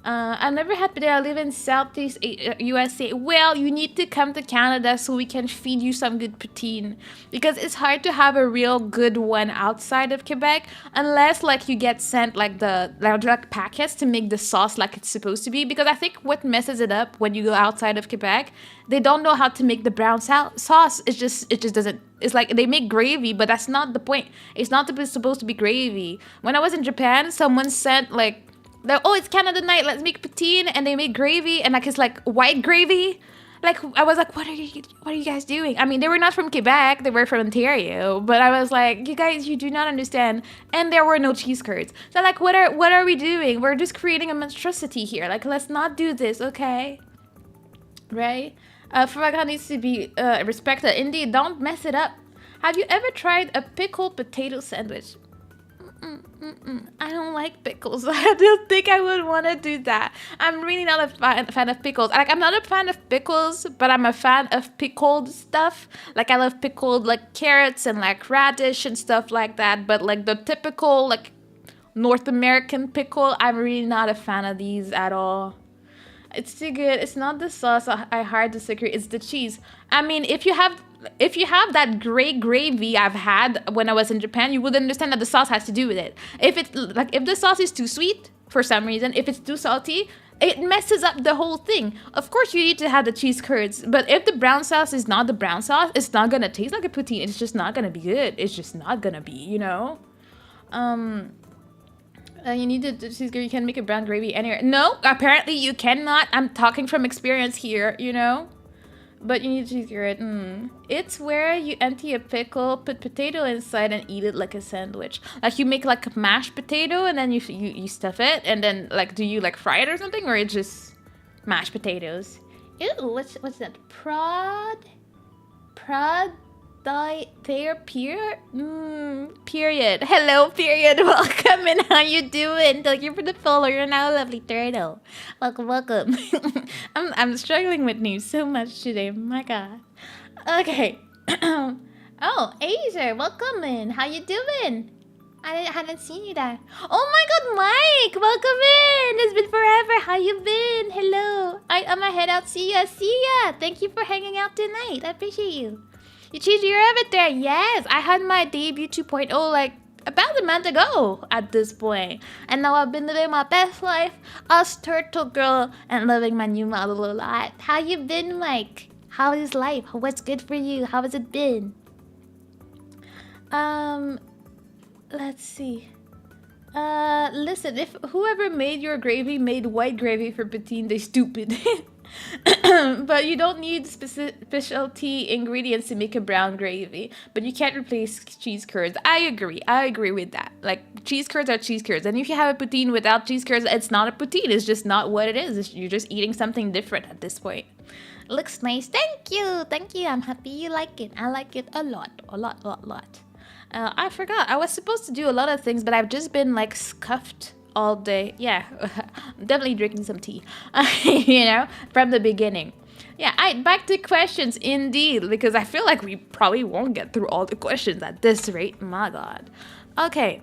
I've never had potato. I live in Southeast USA. Well, you need to come to Canada so we can feed you some good poutine. Because it's hard to have a real good one outside of Quebec. Unless, like, you get sent, like, the like packets to make the sauce like it's supposed to be. Because I think what messes it up when you go outside of Quebec, they don't know how to make the brown sauce. It just doesn't. It's like they make gravy, but that's not the point. It's not supposed to be gravy. When I was in Japan, someone sent, like, oh, it's Canada night, let's make poutine, and they make gravy, and like it's like white gravy. Like, I was like, what are you guys doing? I mean, they were not from Quebec, they were from Ontario, but I was like, you guys, you do not understand. And there were no cheese curds. So like, what are we doing? We're just creating a monstrosity here. Like, let's not do this, okay? Right? Foie gras needs to be respected. Indeed, don't mess it up. Have you ever tried a pickled potato sandwich? I don't like pickles. I don't think I would want to do that. I'm really not a fan of pickles. Like, I'm not a fan of pickles, but I'm a fan of pickled stuff. Like, I love pickled, like, carrots and, like, radish and stuff like that. But, like, the typical, like, North American pickle, I'm really not a fan of these at all. It's too good. It's not the sauce I hard disagree. It's the cheese. I mean, if you have that gray gravy I've had when I was in Japan, you would understand that the sauce has to do with it. If the sauce is too sweet for some reason, if it's too salty, it messes up the whole thing. Of course, you need to have the cheese curds, but if the brown sauce is not the brown sauce, it's not gonna taste like a poutine. It's just not gonna be good. It's just not gonna be, you know. You need to cheese gravy. You can make a brown gravy anywhere. No, apparently you cannot. I'm talking from experience here, you know? But you need to cheese gravy. It's where you empty a pickle, put potato inside, and eat it like a sandwich. Like you make like a mashed potato, and then you stuff it, and then like do you like fry it or something, or it's just mashed potatoes? Ew, what's that? Prod period? Period. Hello, period. Welcome, and how you doing? Thank you for the follow. You're now a lovely turtle. Welcome. I'm struggling with news so much today. My God. Okay. Oh, Asia, welcome in. How you doing? I hadn't seen you there. Oh my God, Mike, welcome in. It's been forever. How you been? Hello. I'm gonna head out. See ya. Thank you for hanging out tonight. I appreciate you. You changed your avatar. Yes, I had my debut 2.0 like about a month ago at this point. And now I've been living my best life as turtle girl and loving my new model a lot. How you been, Mike? How is life? What's good for you? How has it been? Let's see. Listen, if whoever made your gravy made white gravy for poutine, they stupid. But you don't need specialty ingredients to make a brown gravy. But you can't replace cheese curds. I agree with that. Like, cheese curds are cheese curds. And if you have a poutine without cheese curds, it's not a poutine. It's just not what it is. You're just eating something different at this point. Looks nice. Thank you. I'm happy you like it. I like it a lot. I forgot. I was supposed to do a lot of things, but I've just been like scuffed all day. Yeah, definitely drinking some tea, you know, from the beginning. Yeah, back to questions indeed, because I feel like we probably won't get through all the questions at this rate. My God. Okay,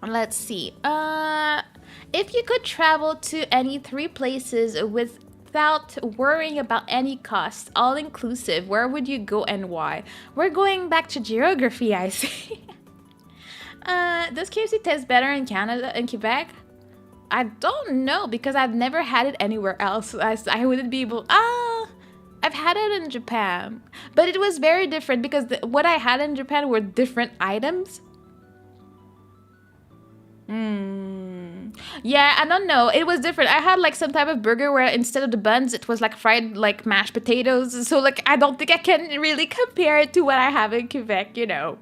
let's see. If you could travel to any 3 places without worrying about any cost, all inclusive, where would you go and why? We're going back to geography, I see. Does KFC taste better in Canada, in Quebec? I don't know, because I've never had it anywhere else. I wouldn't be able... I've had it in Japan. But it was very different, because what I had in Japan were different items. Yeah, I don't know. It was different. I had like some type of burger where instead of the buns, it was like fried like mashed potatoes. So like, I don't think I can really compare it to what I have in Quebec, you know.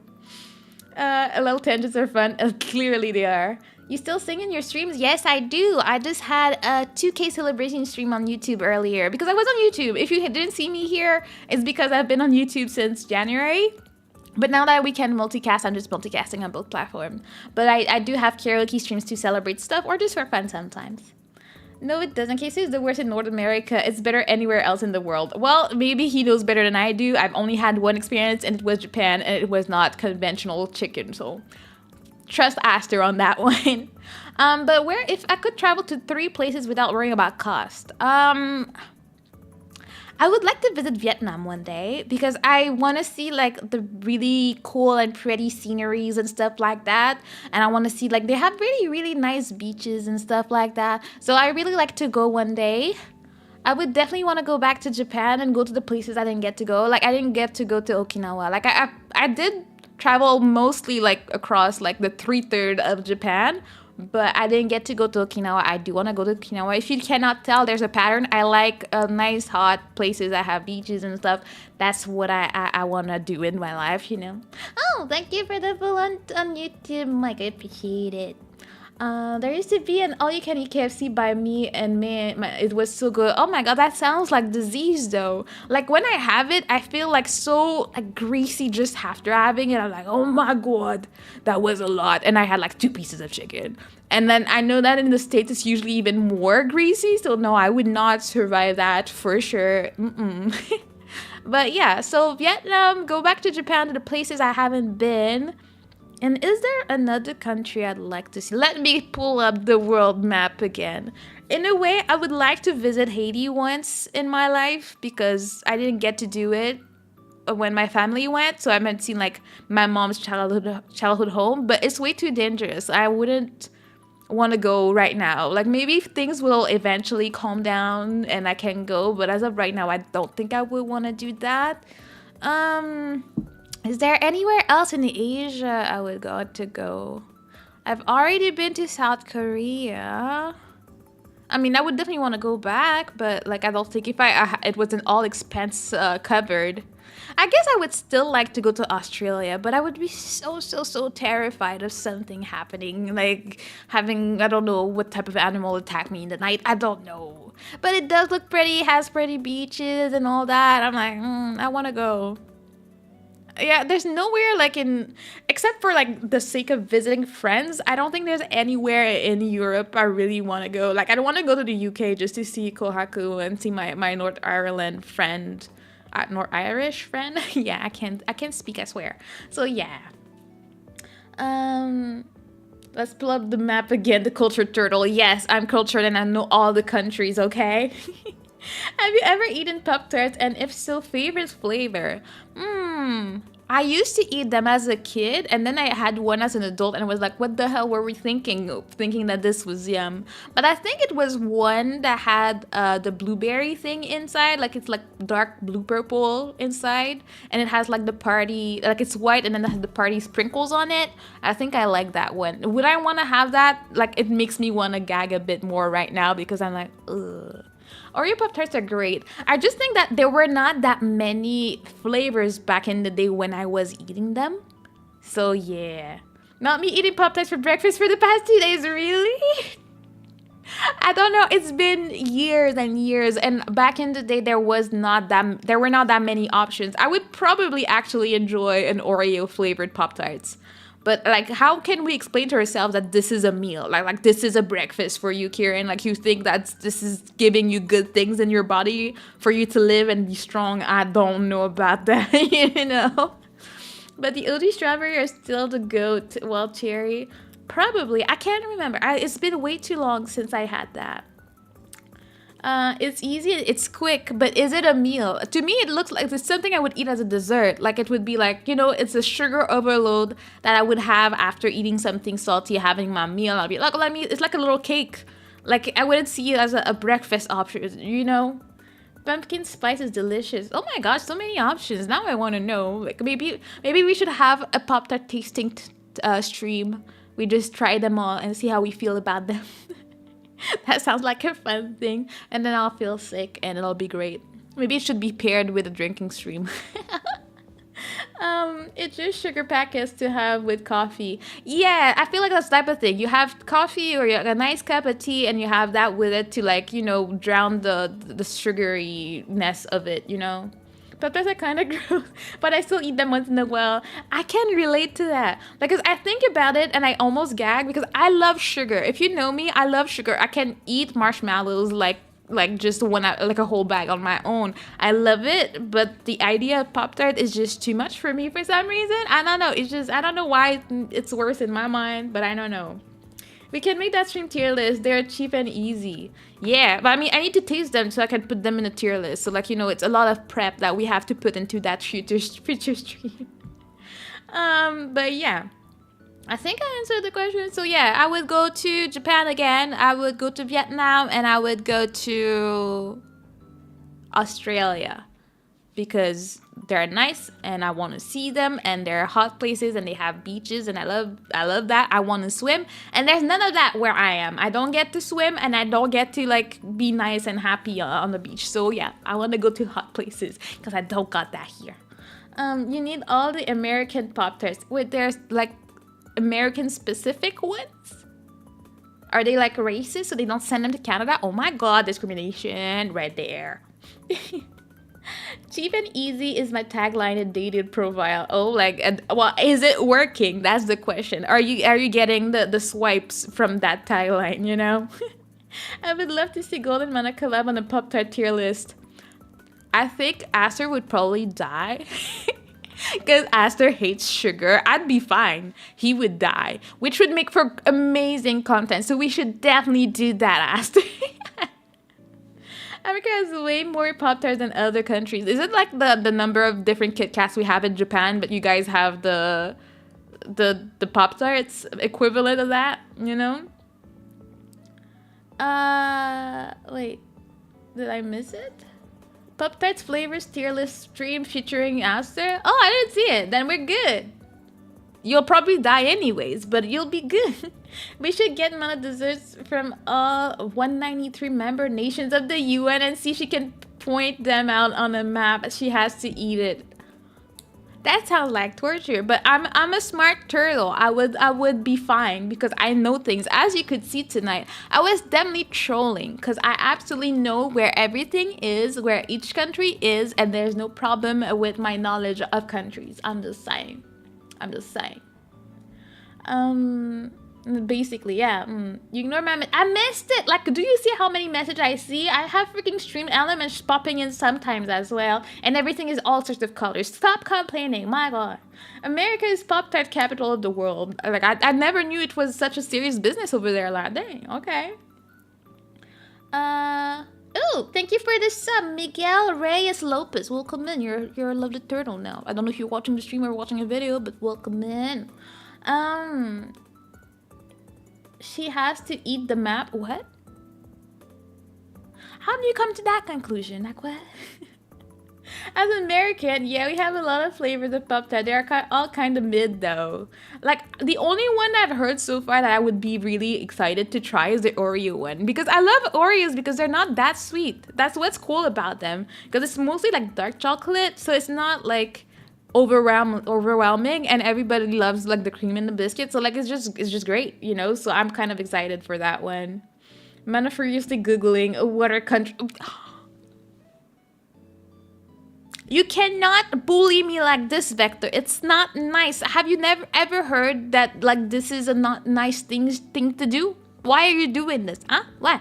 A little tangents are fun. Clearly they are. You still sing in your streams? Yes, I do. I just had a 2K celebration stream on YouTube earlier because I was on YouTube. If you didn't see me here, it's because I've been on YouTube since January. But now that we can multicast, I'm just multicasting on both platforms. But I do have karaoke streams to celebrate stuff or just for fun sometimes. No, it doesn't. KFC is the worst in North America. It's better anywhere else in the world. Well, maybe he knows better than I do. I've only had one experience, and it was Japan, and it was not conventional chicken. So, trust Aster on that one. But if I could travel to 3 places without worrying about cost, I would like to visit Vietnam one day because I want to see like the really cool and pretty sceneries and stuff like that. And I want to see like they have really, really nice beaches and stuff like that. So I really like to go one day. I would definitely want to go back to Japan and go to the places I didn't get to go. Like I didn't get to go to Okinawa. Like I did travel mostly like across like the 3/3 of Japan. But I didn't get to go to Okinawa. I do want to go to Okinawa. If you cannot tell, there's a pattern. I like nice, hot places that have beaches and stuff. That's what I want to do in my life, you know. Oh, thank you for the follow on YouTube, Mike. I appreciate it. There used to be an all-you-can-eat KFC by me and it was so good. Oh my god, that sounds like disease though. Like when I have it, I feel like so like greasy just after having it. I'm like, oh my god, that was a lot. And I had like 2 pieces of chicken. And then I know that in the States it's usually even more greasy. So no, I would not survive that for sure. But yeah, so Vietnam, go back to Japan, to the places I haven't been. And is there another country I'd like to see? Let me pull up the world map again. In a way, I would like to visit Haiti once in my life because I didn't get to do it when my family went. So I haven't seen like my mom's childhood home, but it's way too dangerous. I wouldn't want to go right now. Like maybe things will eventually calm down and I can go, but as of right now, I don't think I would want to do that. Is there anywhere else in Asia I would want to go? I've already been to South Korea. I mean, I would definitely want to go back, but like I don't think if it was an all expense covered. I guess I would still like to go to Australia, but I would be so terrified of something happening, like having I don't know what type of animal attack me in the night. I don't know, but it does look pretty, has pretty beaches and all that. I'm like, I want to go. Yeah, there's nowhere like in except for like the sake of visiting friends. I don't think there's anywhere in Europe I really want to go. Like I don't want to go to the UK just to see Kohaku and see my North Ireland friend, North Irish friend. Yeah, I can't speak. I swear. So yeah. Um, let's pull up the map again. The cultured turtle. Yes, I'm cultured and I know all the countries. Okay. Have you ever eaten Pop Tarts? And if so, favorite flavor? I used to eat them as a kid, and then I had one as an adult, and I was like, what the hell were we thinking? Thinking that this was yum. But I think it was one that had the blueberry thing inside, like it's like dark blue purple inside, and it has like the party, like it's white, and then it has the party sprinkles on it. I think I like that one. Would I want to have that? Like, it makes me want to gag a bit more right now because I'm like, ugh. Oreo Pop Tarts are great. I just think that there were not that many flavors back in the day when I was eating them. So yeah. Not me eating Pop Tarts for breakfast for the past 2 days, really? I don't know. It's been years and years, and back in the day there were not that many options. I would probably actually enjoy an Oreo flavored Pop Tarts. But like, how can we explain to ourselves that this is a meal? Like this is a breakfast for you, Kieran. Like you think that this is giving you good things in your body for you to live and be strong. I don't know about that, you know. But the OG strawberry are still the goat. Well, cherry, probably. I can't remember. It's been way too long since I had that. It's easy, it's quick, but is it a meal? To me, it looks like it's something I would eat as a dessert. Like it would be like, it's a sugar overload that I would have after eating something salty, having my meal. I'll be like, it's like a little cake. Like I wouldn't see it as a breakfast option, Pumpkin spice is delicious. Oh my gosh, so many options. Now I want to know. Like maybe we should have a Pop Tart tasting stream. We just try them all and see how we feel about them. That sounds like a fun thing. And then I'll feel sick and it'll be great. Maybe it should be paired with a drinking stream. It's just sugar packets to have with coffee. Yeah, I feel like that's the type of thing. You have coffee or a nice cup of tea and you have that with it to like, drown the sugariness of it, Peppers are kind of gross, but I still eat them once in a while. I can relate to that. Because I think about it and I almost gag because I love sugar. If you know me, I love sugar. I can eat marshmallows like just like a whole bag on my own. I love it, but the idea of Pop-Tart is just too much for me for some reason. I don't know. It's just, I don't know why it's worse in my mind, but I don't know. We can make that stream tier list. They're cheap and easy. Yeah, but I mean, I need to taste them so I can put them in a tier list. So like, it's a lot of prep that we have to put into that future stream. But yeah, I think I answered the question. So yeah, I would go to Japan again. I would go to Vietnam and I would go to Australia because they're nice and I want to see them and they're hot places and they have beaches and I love that. I want to swim and there's none of that where I am. I don't get to swim and I don't get to like be nice and happy on the beach. So yeah, I want to go to hot places because I don't got that here. You need all the American Pop-Tarts. Wait, there's like American specific ones? Are they like racist so they don't send them to Canada? Oh my god, discrimination right there. Cheap and easy is my tagline and dated profile. Oh, like, well, is it working? That's the question. Are you getting the swipes from that tagline, I would love to see Golden Mana collab on the Pop-Tart tier list. I think Aster would probably die. Because Aster hates sugar. I'd be fine. He would die. Which would make for amazing content. So we should definitely do that, Aster. America has way more Pop-Tarts than other countries. Is it like the number of different Kit Kats we have in Japan, but you guys have the Pop-Tarts equivalent of that, Wait. Did I miss it? Pop-Tarts flavors tier list stream featuring Aster? Oh, I didn't see it. Then we're good. You'll probably die anyways, but you'll be good. We should get Mana desserts from all 193 member nations of the UN and see if she can point them out on a map. She has to eat it. That sounds like torture, but I'm a smart turtle. I would be fine because I know things. As you could see tonight, I was definitely trolling because I absolutely know where everything is, where each country is, and there's no problem with my knowledge of countries. I'm just saying. Basically, yeah. You ignore my I missed it. Like, do you see how many messages I see? I have freaking stream elements popping in sometimes as well, and everything is all sorts of colors. Stop complaining, my god. America is pop tart capital of the world. Like, I never knew it was such a serious business over there. Like, dang, okay. Oh, thank you for the sub, Miguel Reyes Lopez. Welcome in. You're a lovely turtle now. I don't know if you're watching the stream or watching a video, but welcome in. She has to eat the map. What? How do you come to that conclusion? Like, what? As an American, yeah, we have a lot of flavors of Pop Tart. They're all kind of mid, though. Like, the only one I've heard so far that I would be really excited to try is the Oreo one. Because I love Oreos because they're not that sweet. That's what's cool about them. Because it's mostly, like, dark chocolate. So it's not, like, overwhelming. And everybody loves, like, the cream in the biscuit. So, like, it's just great, you know? So I'm kind of excited for that one. I'm furiously Googling what are country... You cannot bully me like this, Vector. It's not nice. Have you never ever heard that, like, this is a not nice thing to do? Why are you doing this? Huh? What?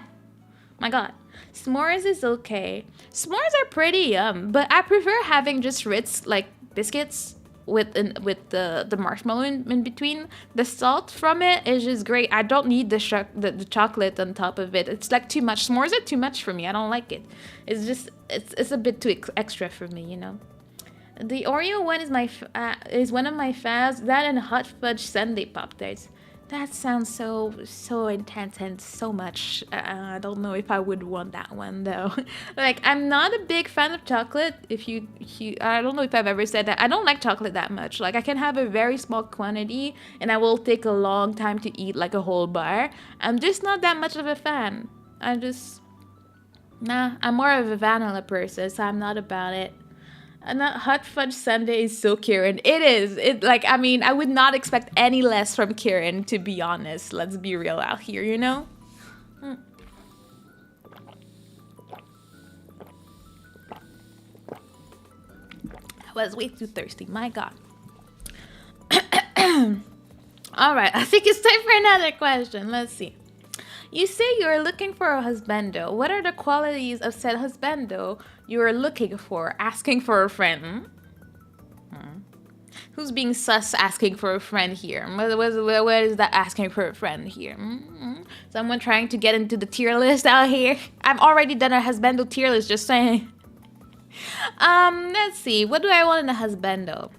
My god. S'mores is okay. S'mores are pretty yum, but I prefer having just Ritz, like, biscuits with the marshmallow in between. The salt from it is just great. I don't need the chocolate on top of it. It's like too much. S'mores are too much for me. I don't like it. It's just it's a bit too extra for me, you know. The Oreo one is one of my faves. That and hot fudge sundae pop tarts. That sounds so intense and so much. I don't know if I would want that one though. Like, I'm not a big fan of chocolate. I don't know if I've ever said that. I don't like chocolate that much. Like, I can have a very small quantity and I will take a long time to eat like a whole bar. I'm just not that much of a fan. I'm more of a vanilla person, so I'm not about it. And that hot fudge sundae is so Kieran. It is. I would not expect any less from Kieran, to be honest. Let's be real out here, you know? I was way too thirsty. My god. Alright, I think it's time for another question. Let's see. You say you're looking for a husbando. What are the qualities of said husbando you are looking for? Asking for a friend. Who's being sus asking for a friend here? What is that asking for a friend here? Someone trying to get into the tier list out here? I've already done a husbando tier list, just saying. Let's see. What do I want in a husbando?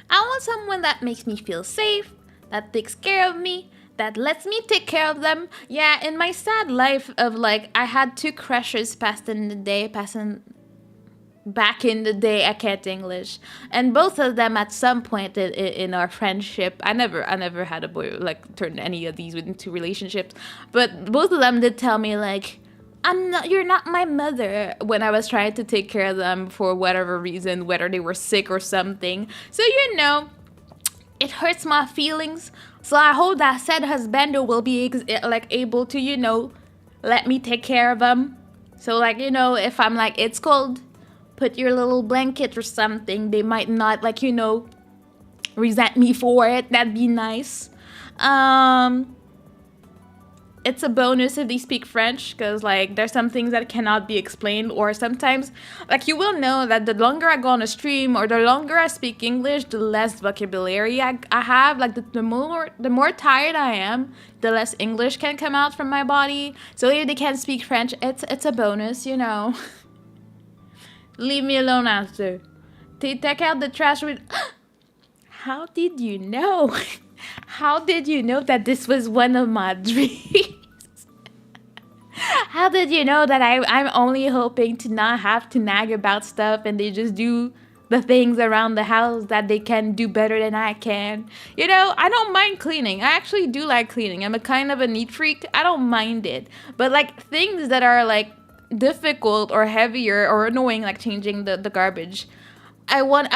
I want someone that makes me feel safe, that takes care of me, that lets me take care of them. Yeah, in my sad life of, like, I had 2 crushes back in the day, I can't English, and both of them at some point in our friendship, I never had a boy, like, turn any of these into relationships, but both of them did tell me, like, you're not my mother, when I was trying to take care of them for whatever reason, whether they were sick or something. So, you know, it hurts my feelings. So I hope that said husbando will be able to, you know, let me take care of them. So, like, you know, if I'm like, it's cold, put your little blanket or something, they might not, like, you know, resent me for it. That'd be nice. It's a bonus if they speak French, because, like, there's some things that cannot be explained, or sometimes, like, you will know that the longer I go on a stream or the longer I speak English, the less vocabulary I have. Like, the more tired I am, the less English can come out from my body. So if they can't speak French, it's a bonus, you know. Leave me alone after. Take out the trash with... How did you know? How did you know that this was one of my dreams? How did you know that I'm only hoping to not have to nag about stuff and they just do the things around the house that they can do better than I can. You know, I don't mind cleaning. I actually do like cleaning. I'm a kind of a neat freak. I don't mind it. But like things that are like difficult or heavier or annoying, like changing the garbage, I want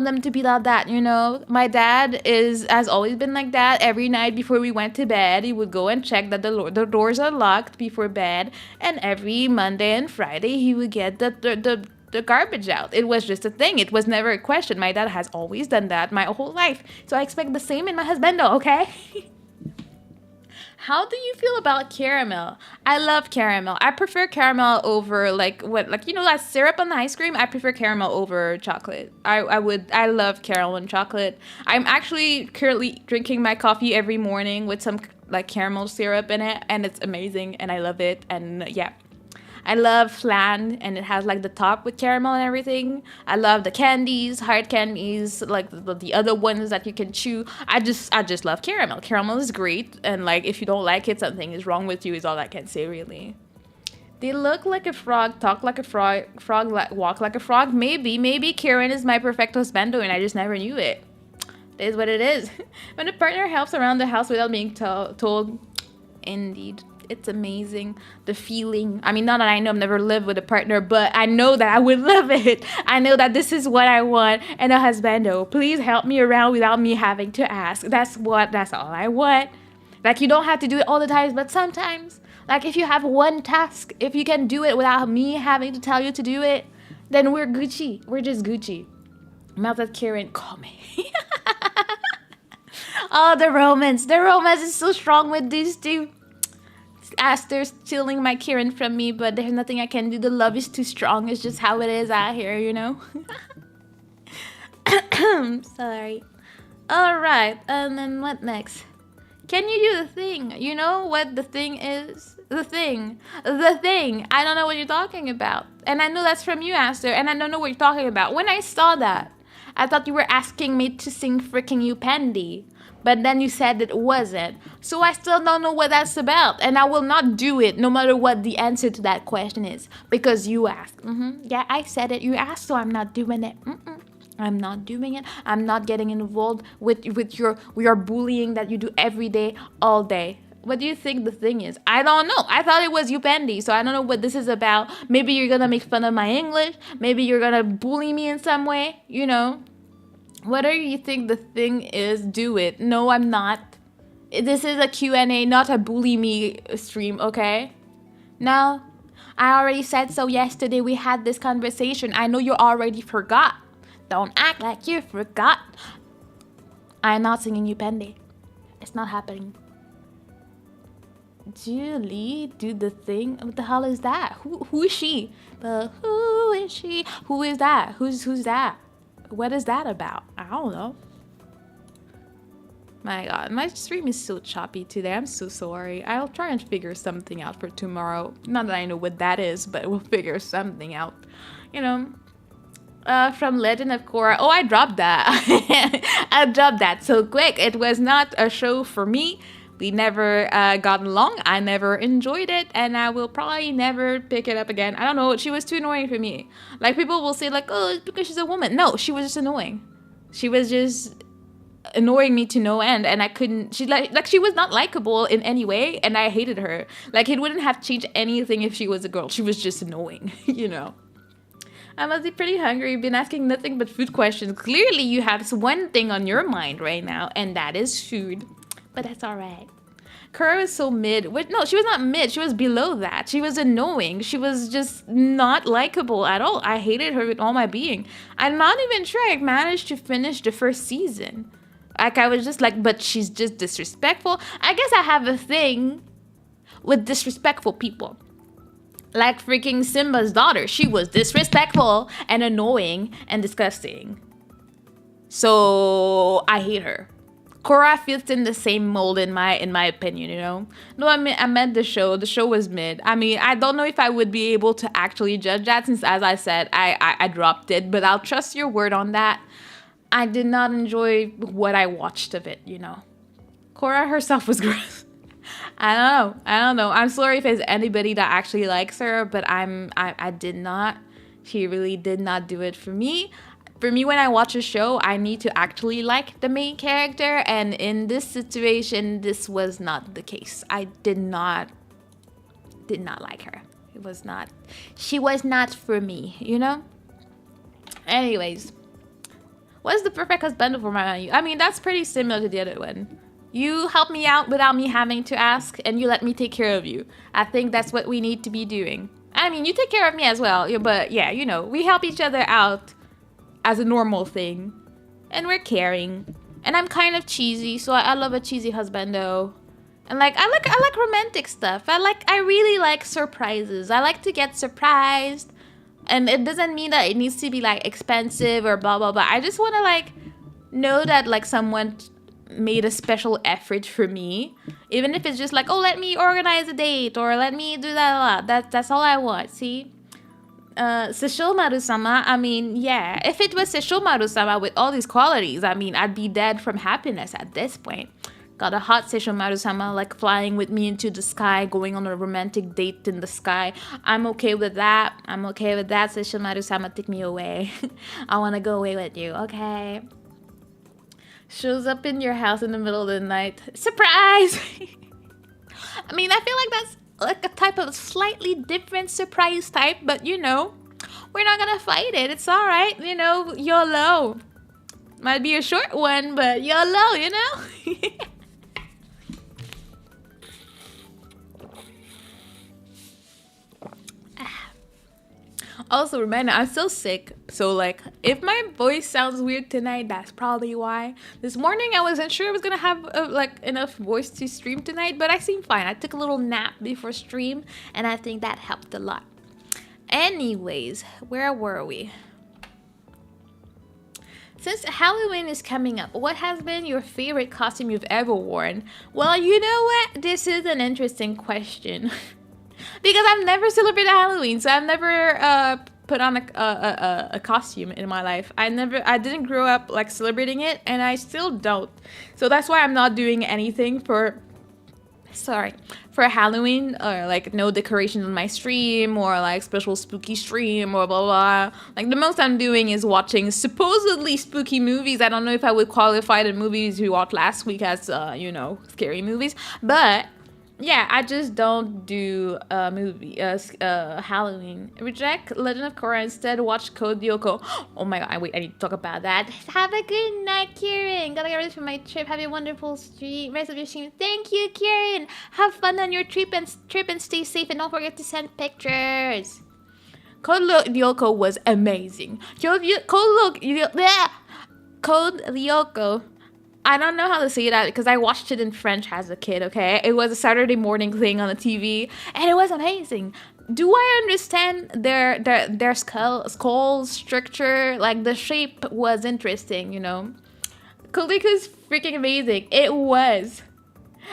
them to be like that, you know. My dad has always been like that. Every night before we went to bed, he would go and check that the doors are locked before bed, and every Monday and Friday he would get the garbage out. It was just a thing. It was never a question. My dad has always done that my whole life. So I expect the same in my husband, okay? How do you feel about caramel? I love caramel. I prefer caramel over like you know that syrup on the ice cream. I prefer caramel over chocolate. I love caramel and chocolate. I'm actually currently drinking my coffee every morning with some like caramel syrup in it, and it's amazing, and I love it. And yeah, I love flan, and it has like the top with caramel and everything. I love the candies, hard candies, like the other ones that you can chew. I just love caramel. Caramel is great, and like if you don't like it, something is wrong with you. Is all I can say really. They look like a frog, talk like a frog walk like a frog. Maybe Kieran is my perfect husbando, and I just never knew it. It is what it is. When a partner helps around the house without being told, indeed. It's amazing, the feeling. I mean, not that I know I've never lived with a partner, but I know that I would love it. I know that this is what I want, and a husbando. Please help me around without me having to ask. That's all I want. Like, you don't have to do it all the time, but sometimes, like if you have one task, if you can do it without me having to tell you to do it, then we're Gucci. We're just Gucci. Mouth that Karen, call me. Oh, the romance. The romance is so strong with these two. They're stealing my Kieran from me, but there's nothing I can do. The love is too strong. It's just how it is out here, you know. Sorry. All right, and then what next? Can you do the thing? You know what the thing is? The thing. I don't know what you're talking about, and I know that's from you, Aster, and I don't know what you're talking about. When I saw that, I thought you were asking me to sing freaking You Pandy. But then you said it wasn't. So I still don't know what that's about. And I will not do it no matter what the answer to that question is. Because you asked. Yeah, I said it. You asked, so I'm not doing it. I'm not doing it. I'm not getting involved with your bullying that you do every day, all day. What do you think the thing is? I don't know. I thought it was you, Pendy. So I don't know what this is about. Maybe you're going to make fun of my English. Maybe you're going to bully me in some way. You know. Whatever you think the thing is, do it. No, I'm not. This is a Q&A, not a bully me stream, okay? No, I already said so yesterday. We had this conversation. I know you already forgot. Don't act like you forgot. I'm not singing You Pendy. It's not happening. Julie, do the thing. What the hell is that? Who is she? But who is she? Who is that? Who's that? What is that about? I don't know. My god, my stream is so choppy today. I'm so sorry. I'll try and figure something out for tomorrow. Not that I know what that is, but we'll figure something out. You know. From Legend of Korra. Oh, I dropped that. I dropped that so quick. It was not a show for me. We never got along. I never enjoyed it, and I will probably never pick it up again. I don't know. She was too annoying for me. Like, people will say, like, oh, it's because she's a woman. No, she was just annoying. She was just annoying me to no end, and I couldn't. She she was not likable in any way, and I hated her. Like, it wouldn't have changed anything if she was a girl. She was just annoying, you know. I must be pretty hungry. You've been asking nothing but food questions. Clearly, you have one thing on your mind right now, and that is food. But that's all right. Kura was so mid. No, she was not mid. She was below that. She was annoying. She was just not likable at all. I hated her with all my being. I'm not even sure I managed to finish the first season. Like, I was just like, but she's just disrespectful. I guess I have a thing with disrespectful people. Like freaking Simba's daughter. She was disrespectful and annoying and disgusting. So I hate her. Korra fits in the same mold in my opinion, you know. No, I meant the show. The show was mid. I mean, I don't know if I would be able to actually judge that since, as I said, I dropped it. But I'll trust your word on that. I did not enjoy what I watched of it, you know. Korra herself was gross. I don't know. I'm sorry if there's anybody that actually likes her, but I did not. She really did not do it for me. For me, when I watch a show, I need to actually like the main character, and in this situation, this was not the case. I did not like her. She was not for me, you know? Anyways, what's the perfect husband for you? I mean, that's pretty similar to the other one. You help me out without me having to ask, and you let me take care of you. I think that's what we need to be doing. I mean, you take care of me as well, but yeah, you know, we help each other out as a normal thing. And we're caring. And I'm kind of cheesy, so I love a cheesy husbando. And like I like romantic stuff. I really like surprises. I like to get surprised. And it doesn't mean that it needs to be like expensive or blah blah blah. I just want to like know that like someone made a special effort for me, even if it's just like, oh, let me organize a date or let me do that. That's all I want. See, Sessho Maru-sama. I mean, yeah, if it was Sessho Maru-sama with all these qualities, I mean, I'd be dead from happiness at this point. Got a hot Sessho Maru-sama like flying with me into the sky, going on a romantic date in the sky. I'm okay with that. Sessho Maru-sama, take me away. I want to go away with you, okay? Shows up in your house in the middle of the night. Surprise! I mean, I feel like that's like a type of slightly different surprise type, but you know, we're not gonna fight it. It's alright, you know, YOLO. Might be a short one, but YOLO, you know? Also, reminder, I'm still sick, so like, if my voice sounds weird tonight, that's probably why. This morning, I wasn't sure I was gonna have like enough voice to stream tonight, but I seem fine. I took a little nap before stream, and I think that helped a lot. Anyways, where were we? Since Halloween is coming up, what has been your favorite costume you've ever worn? Well, you know what? This is an interesting question. Because I've never celebrated Halloween, so I've never put on a costume in my life. I didn't grow up like celebrating it, and I still don't. So that's why I'm not doing anything for Halloween, or like no decorations on my stream, or like special spooky stream, or blah blah. Like the most I'm doing is watching supposedly spooky movies. I don't know if I would qualify the movies we watched last week as you know, scary movies, but yeah, I just don't do Halloween. Reject Legend of Korra, instead watch Code Lyoko. Oh my god, wait, I need to talk about that. Have a good night, Kieran. Gotta get ready for my trip. Have a wonderful rest of your stream. Thank you, Kieran. Have fun on your trip and stay safe, and don't forget to send pictures. Code Lyoko was amazing. Code Lyoko. I don't know how to say that because I watched it in French as a kid, okay? It was a Saturday morning thing on the TV, and it was amazing. Do I understand their skull structure? Like, the shape was interesting, you know? Koliko's freaking amazing. It was.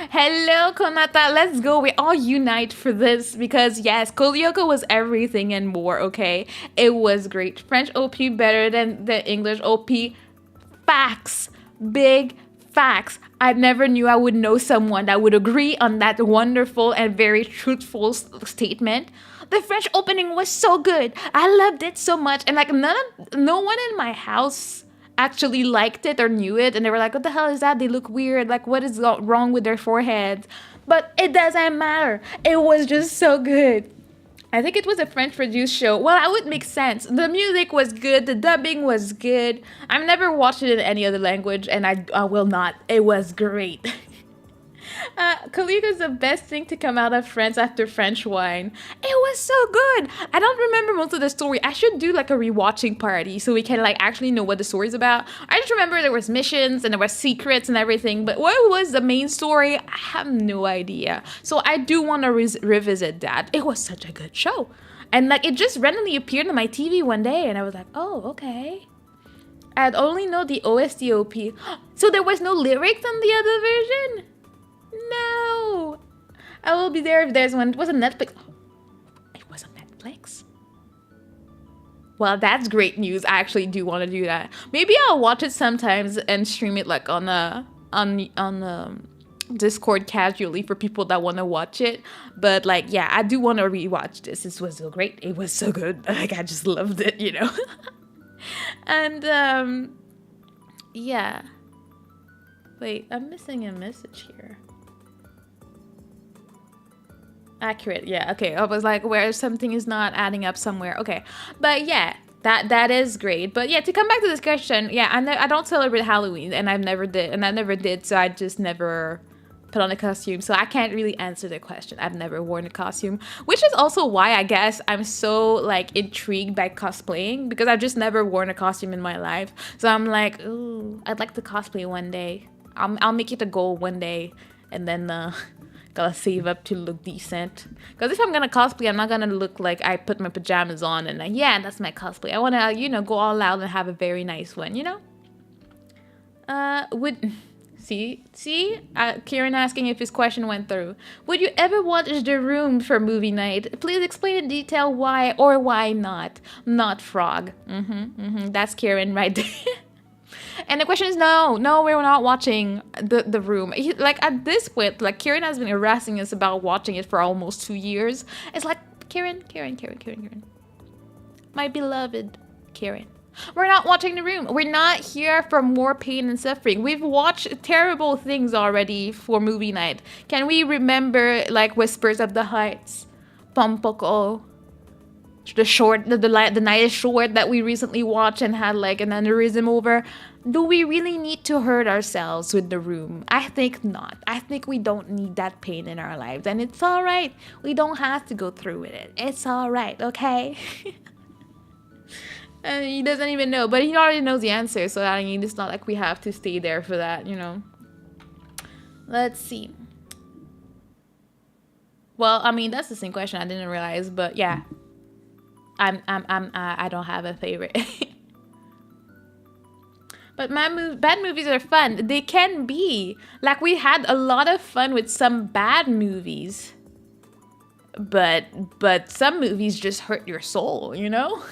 Hello, Konata. Let's go. We all unite for this because, yes, Kolyoko was everything and more, okay? It was great. French OP better than the English OP. Facts. Big facts. I never knew I would know someone that would agree on that wonderful and very truthful statement. The French opening was so good. I loved it so much, and like no one in my house actually liked it or knew it, and they were like, what the hell is that? They look weird. Like, what is wrong with their foreheads? But it doesn't matter. It was just so good. I think it was a French-produced show. Well, that would make sense. The music was good. The dubbing was good. I've never watched it in any other language, and I will not. It was great. Kaluga is the best thing to come out of France after French wine. It was so good. I don't remember most of the story. I should do like a rewatching party so we can like actually know what the story's about. I just remember there was missions and there was secrets and everything, but what was the main story? I have no idea. So I do want to revisit that. It was such a good show. And like it just randomly appeared on my TV one day and I was like, oh, okay. I'd only know the OSTOP. So there was no lyrics on the other version? No. I will be there if there's one. It was on Netflix. It was on Netflix? Well, that's great news. I actually do want to do that. Maybe I'll watch it sometimes and stream it like on Discord casually for people that want to watch it. But like, yeah, I do want to rewatch this. This was so great. It was so good. Like, I just loved it, you know. And yeah. Wait, I'm missing a message here. Accurate, yeah. Okay, I was like, where something is not adding up somewhere. Okay, but yeah, that is great. But yeah, to come back to this question, yeah, I don't celebrate Halloween, and I never did, so I just never put on a costume. So I can't really answer the question. I've never worn a costume, which is also why I guess I'm so like intrigued by cosplaying, because I've just never worn a costume in my life. So I'm like, ooh, I'd like to cosplay one day. I'll make it a goal one day, and then gotta save up to look decent. Because if I'm gonna cosplay, I'm not gonna look like I put my pajamas on and yeah, that's my cosplay. I wanna, you know, go all out and have a very nice one, you know? Would... See? Kieran asking if his question went through. Would you ever watch The Room for movie night? Please explain in detail why or why not. Not Frog. That's Kieran right there. And the question is no, we're not watching the Room. Like at this point, like Kieran has been harassing us about watching it for almost 2 years. It's like Kieran. My beloved Kieran. We're not watching The Room. We're not here for more pain and suffering. We've watched terrible things already for movie night. Can we remember like Whispers of the Heights, Pompoko, the night is short that we recently watched and had like an aneurysm over? Do we really need to hurt ourselves with The Room? I think not. I think we don't need that pain in our lives, and it's all right. We don't have to go through with it. It's all right, okay? And he doesn't even know, but he already knows the answer, so I mean, it's not like we have to stay there for that, you know. Let's see. Well, I mean, that's the same question. I didn't realize, but yeah. I don't have a favorite. But bad movies are fun. They can be. Like, we had a lot of fun with some bad movies. But some movies just hurt your soul, you know?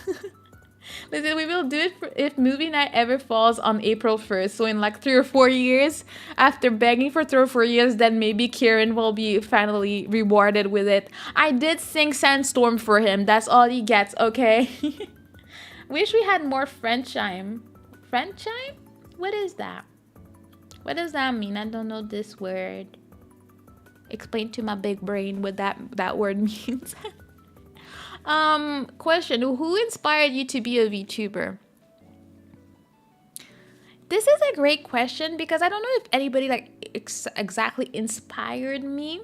Listen, we will do it if movie night ever falls on April 1st. So in like 3 or 4 years, after begging for 3 or 4 years, then maybe Kieran will be finally rewarded with it. I did sing Sandstorm for him. That's all he gets, okay? Wish we had more French chime. French chime? What is that? What does that mean? I don't know this word. Explain to my big brain what that word means. Question, who inspired you to be a VTuber? This is a great question because I don't know if anybody like exactly inspired me.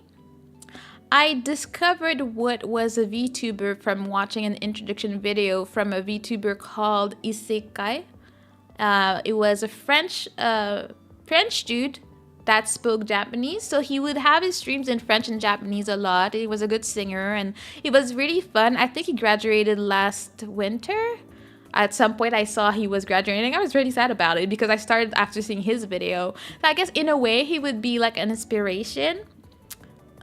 I discovered what was a VTuber from watching an introduction video from a VTuber called Isekai. It was a French dude that spoke Japanese, so he would have his streams in French and Japanese a lot. He was a good singer and it was really fun. I think he graduated last winter. At some point I saw he was graduating. I was really sad about it because I started after seeing his video. So I guess in a way he would be like an inspiration,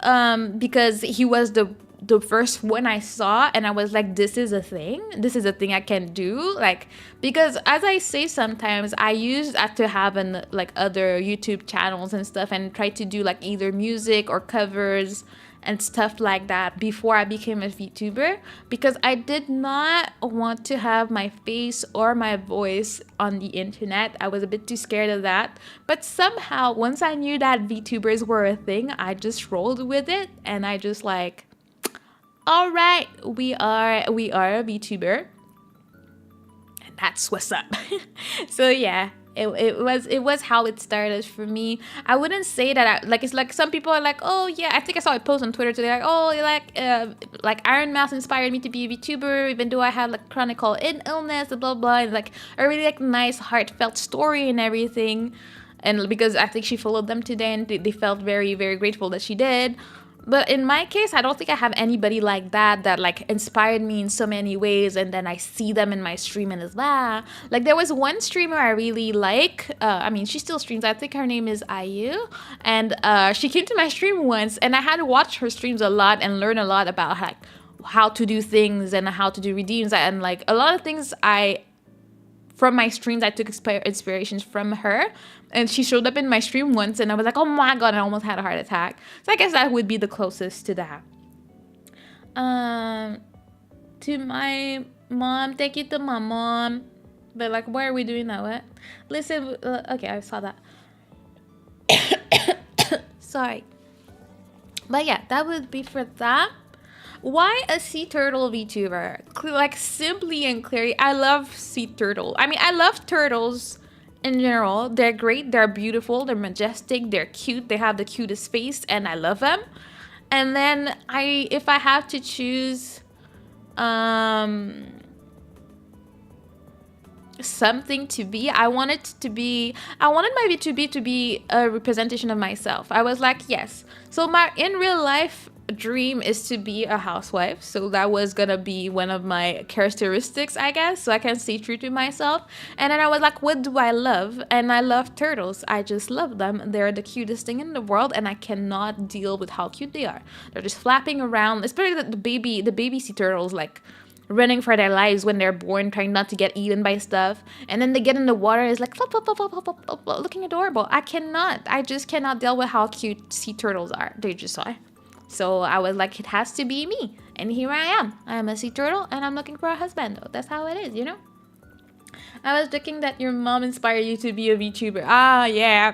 because he was the first one I saw and I was like, this is a thing I can do. Like, because as I say sometimes, I used to have like other YouTube channels and stuff and try to do like either music or covers and stuff like that before I became a VTuber, because I did not want to have my face or my voice on the internet. I was a bit too scared of that. But somehow once I knew that VTubers were a thing, I just rolled with it and I just like, all right, we are a VTuber, and that's what's up. So yeah, it was how it started for me. I wouldn't say that it's like some people are like, oh yeah, I think I saw a post on Twitter today like, oh, like Iron Mouse inspired me to be a VTuber, even though I had like chronic illness, blah blah, and like a really like nice heartfelt story and everything. And because I think she followed them today and they felt very very grateful that she did. But in my case, I don't think I have anybody like that like inspired me in so many ways, and then I see them in my stream and it's like there was one streamer I really like. I mean, she still streams. I think her name is Ayu, and she came to my stream once, and I had to watch her streams a lot and learn a lot about like how to do things and how to do redeems, and like a lot of things from my streams I took inspirations from her. And she showed up in my stream once and I was like, oh my god, I almost had a heart attack. So I guess that would be the closest to that. To my mom, thank you to my mom. But like, why are we doing that? What? Listen, okay, I saw that. Sorry. But yeah, that would be for that. Why a sea turtle VTuber? Like, simply and clearly, I love sea turtle. I mean, I love turtles in general. They're great, they're beautiful, they're majestic, they're cute, they have the cutest face, and I love them. And then if I have to choose something to be, I wanted my VTuber to be a representation of myself. I was like, yes. So my in real life dream is to be a housewife, so that was gonna be one of my characteristics, I guess, so I can stay true to myself. And then I was like, what do I love? And I love turtles. I just love them. They're the cutest thing in the world, and I cannot deal with how cute they are. They're just flapping around, especially the baby sea turtles, like running for their lives when they're born, trying not to get eaten by stuff. And then they get in the water, it's like flop, flop, flop, flop, flop, flop, flop, looking adorable. I just cannot deal with how cute sea turtles are. They just are. So I was like, it has to be me. And here I am. I'm a sea turtle, and I'm looking for a husband. That's how it is, you know? I was joking that your mom inspired you to be a VTuber. Ah, yeah.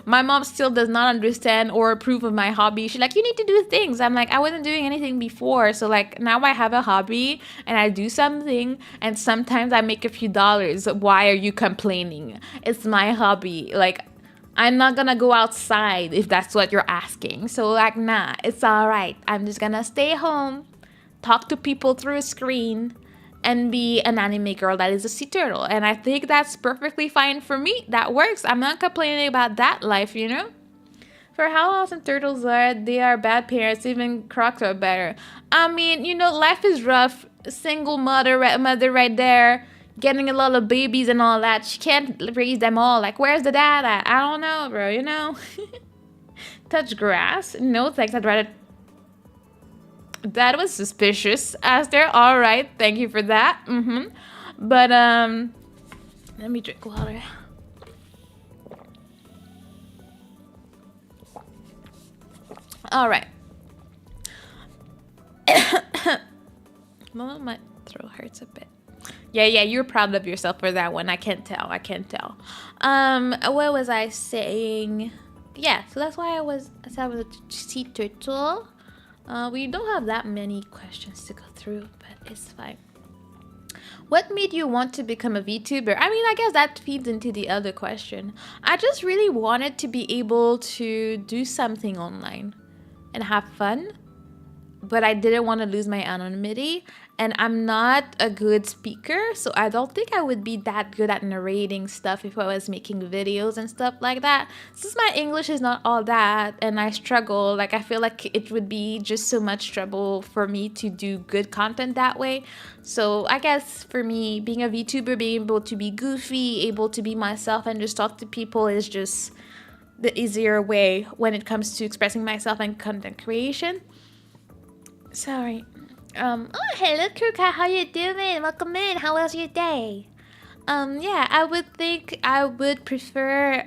My mom still does not understand or approve of my hobby. She's like, you need to do things. I'm like, I wasn't doing anything before. So like, now I have a hobby and I do something, and sometimes I make a few dollars. Why are you complaining? It's my hobby. Like, I'm not gonna go outside if that's what you're asking. So like, nah, it's all right. I'm just gonna stay home, talk to people through a screen, and be an anime girl that is a sea turtle. And I think that's perfectly fine for me. That works. I'm not complaining about that life, you know? For how awesome turtles are, they are bad parents. Even crocs are better. I mean, you know, life is rough. Single mother right there, getting a lot of babies and all that. She can't raise them all. Like, where's the dad at? I don't know, bro, you know? Touch grass? No thanks, I'd rather... That was suspicious, Aster. All right, thank you for that. But, let me drink water. All right. Well, my throat hurts a bit. Yeah, you're proud of yourself for that one. I can't tell. What was I saying? Yeah, so that's why I said I was a sea turtle. We don't have that many questions to go through, but it's fine. What made you want to become a VTuber? I mean, I guess that feeds into the other question. I just really wanted to be able to do something online and have fun, but I didn't want to lose my anonymity. And I'm not a good speaker, so I don't think I would be that good at narrating stuff if I was making videos and stuff like that. Since my English is not all that, and I struggle, like I feel like it would be just so much trouble for me to do good content that way. So I guess for me, being a VTuber, being able to be goofy, able to be myself and just talk to people is just the easier way when it comes to expressing myself and content creation. Sorry. Oh, hello, Kruka. How you doing? Welcome in. How was your day? Yeah, I would think I would prefer,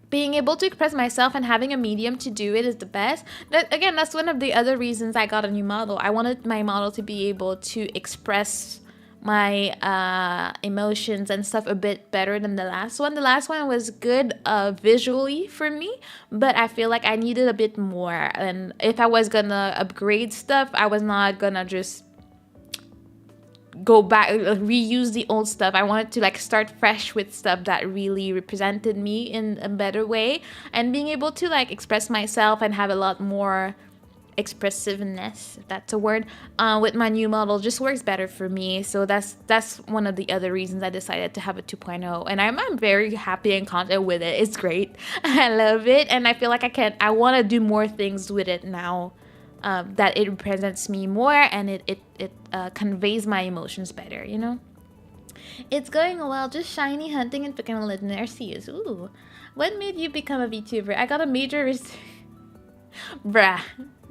being able to express myself and having a medium to do it is the best. Again, that's one of the other reasons I got a new model. I wanted my model to be able to express my emotions and stuff a bit better than the last one. The last one was good visually for me, but I feel like I needed a bit more. And if I was gonna upgrade stuff, I was not gonna just go back, reuse the old stuff. I wanted to like start fresh with stuff that really represented me in a better way, and being able to like express myself and have a lot more expressiveness, if that's a word, with my new model just works better for me. So that's one of the other reasons I decided to have a 2.0, and I'm very happy and content with it. It's great. I love it, and I feel like I want to do more things with it now, that it represents me more and it conveys my emotions better, you know? It's going well, just shiny hunting and picking a legendary seas. Ooh. What made you become a VTuber? I got a major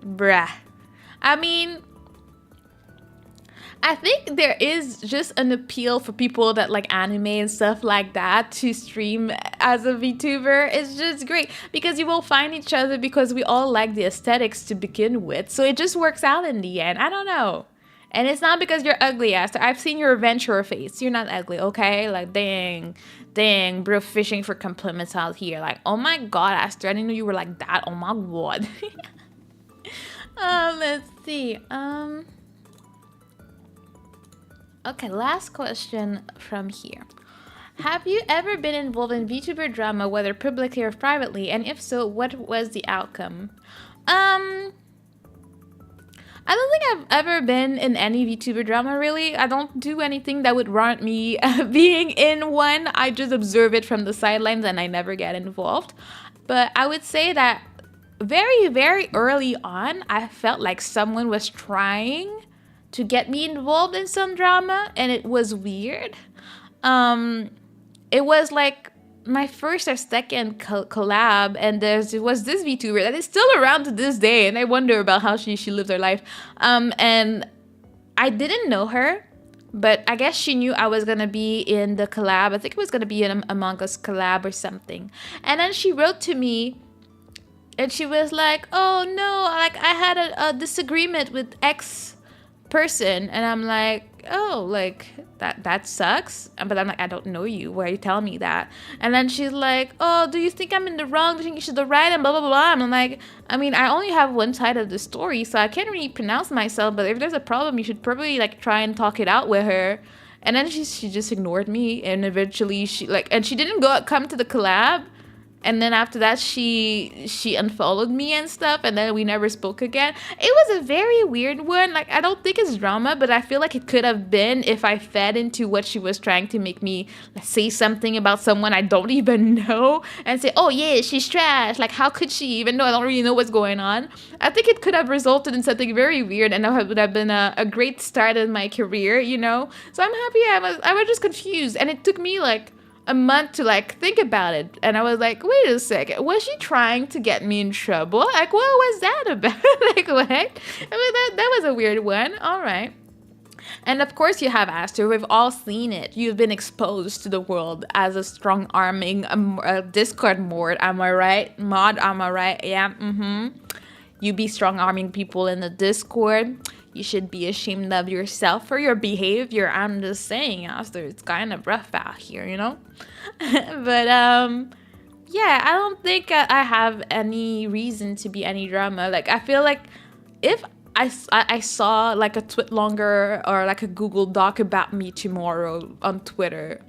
Bruh. I mean, I think there is just an appeal for people that like anime and stuff like that to stream as a VTuber. It's just great because you will find each other because we all like the aesthetics to begin with. So it just works out in the end. I don't know. And it's not because you're ugly, Aster. I've seen your adventurer face. You're not ugly, okay? Like, dang, bro, fishing for compliments out here. Like, oh my god, Aster, I didn't know you were like that. Oh my god. Let's see. Okay, last question from here. Have you ever been involved in VTuber drama, whether publicly or privately? And if so, what was the outcome? I don't think I've ever been in any VTuber drama, really. I don't do anything that would warrant me being in one. I just observe it from the sidelines and I never get involved. But I would say that very, very early on, I felt like someone was trying to get me involved in some drama, and it was weird. It was like my first or second collab, and there was this VTuber that is still around to this day, and I wonder about how she lives her life. And I didn't know her, but I guess she knew I was gonna be in the collab. I think it was gonna be an Among Us collab or something. And then she wrote to me, and she was like, "Oh no, like I had a disagreement with X person," and I'm like, "Oh, like that sucks." But I'm like, "I don't know you. Why are you telling me that?" And then she's like, "Oh, do you think I'm in the wrong? Do you think you should the right?" And blah blah blah. And I'm like, I mean, I only have one side of the story, so I can't really pronounce myself. But if there's a problem, you should probably like try and talk it out with her. And then she just ignored me, and eventually she didn't come to the collab. And then after that, she unfollowed me and stuff, and then we never spoke again. It was a very weird one. Like, I don't think it's drama, but I feel like it could have been if I fed into what she was trying to make me say something about someone I don't even know and say, "Oh yeah, she's trash. Like, how could she?" Even though I don't really know what's going on. I think it could have resulted in something very weird, and that would have been a great start in my career, you know. So I'm happy. I was just confused, and it took me like a month to like think about it, and I was like, wait a second, was she trying to get me in trouble? Like, what was that about? Like, what? I mean, that was a weird one. All right. And of course you have, Aster. We've all seen it. You've been exposed to the world as a strong arming Discord mod. Am I right? Mod, am I right? Yeah. You be strong arming people in the Discord. You should be ashamed of yourself for your behavior. I'm just saying, Aster, it's kind of rough out here, you know? But, yeah, I don't think I have any reason to be any drama. Like, I feel like if I saw, like, a tweet longer or, like, a Google Doc about me tomorrow on Twitter,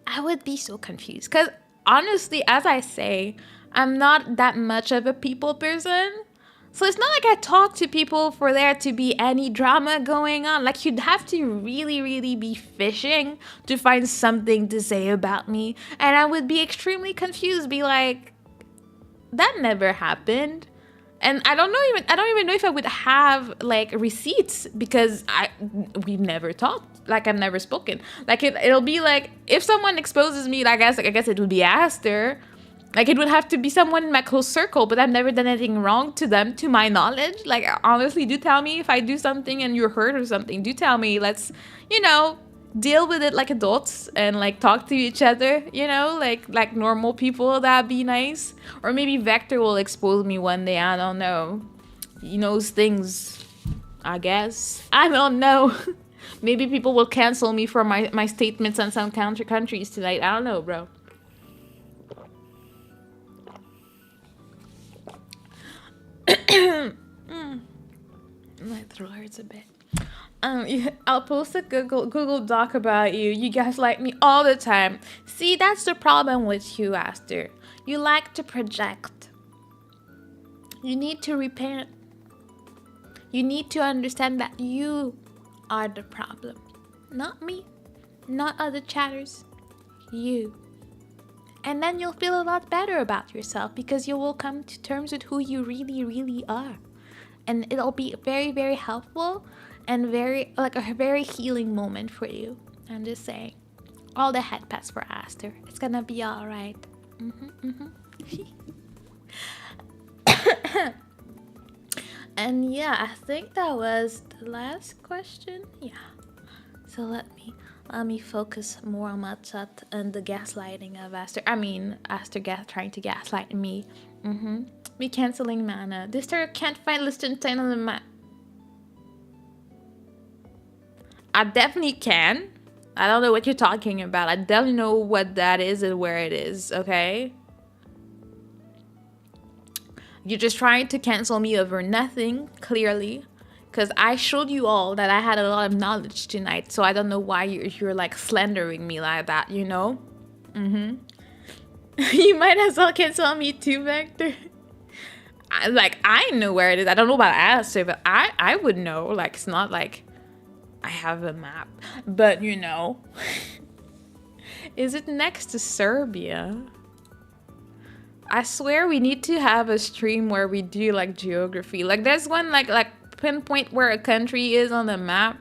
I would be so confused. Because, honestly, as I say, I'm not that much of a people person. So it's not like I talk to people for there to be any drama going on. Like, you'd have to really, really be fishing to find something to say about me. And I would be extremely confused, be like, that never happened. And I don't even know if I would have like receipts, because we've never talked. Like, I've never spoken. Like, it'll be like, if someone exposes me, I guess it would be Aster. Like, it would have to be someone in my close circle, but I've never done anything wrong to them, to my knowledge. Like, honestly, do tell me if I do something and you're hurt or something. Do tell me. Let's, deal with it like adults and, like, talk to each other, like normal people. That'd be nice. Or maybe Vector will expose me one day. I don't know. He knows things, I guess. I don't know. Maybe people will cancel me for my statements on some countries tonight. I don't know, bro. My throat hurts a bit. I'll post a Google Doc about you. You guys like me all the time. See, that's the problem with you, Aster. You like to project. You need to repent. You need to understand that you are the problem. Not me. Not other chatters. You. And then you'll feel a lot better about yourself, because you will come to terms with who you really, really are. And it'll be very, very helpful and very, like, a very healing moment for you. I'm just saying. All the head pats for Aster. It's gonna be all right. And yeah, I think that was the last question. Yeah. So let me focus more on my chat and the gaslighting of Aster. I mean, Aster trying to gaslight me. Me canceling mana. This turret can't find Liechtenstein on the map. I definitely can. I don't know what you're talking about. I definitely know what that is and where it is, okay? You're just trying to cancel me over nothing, clearly. Because I showed you all that I had a lot of knowledge tonight. So I don't know why you're like slandering me like that, you know? Mm-hmm. You might as well cancel me too, Vector. I know where it is. I don't know about Alistair, but I would know. Like, it's not like I have a map. But, you know. Is it next to Serbia? I swear we need to have a stream where we do like geography. Like there's one like pinpoint where a country is on the map.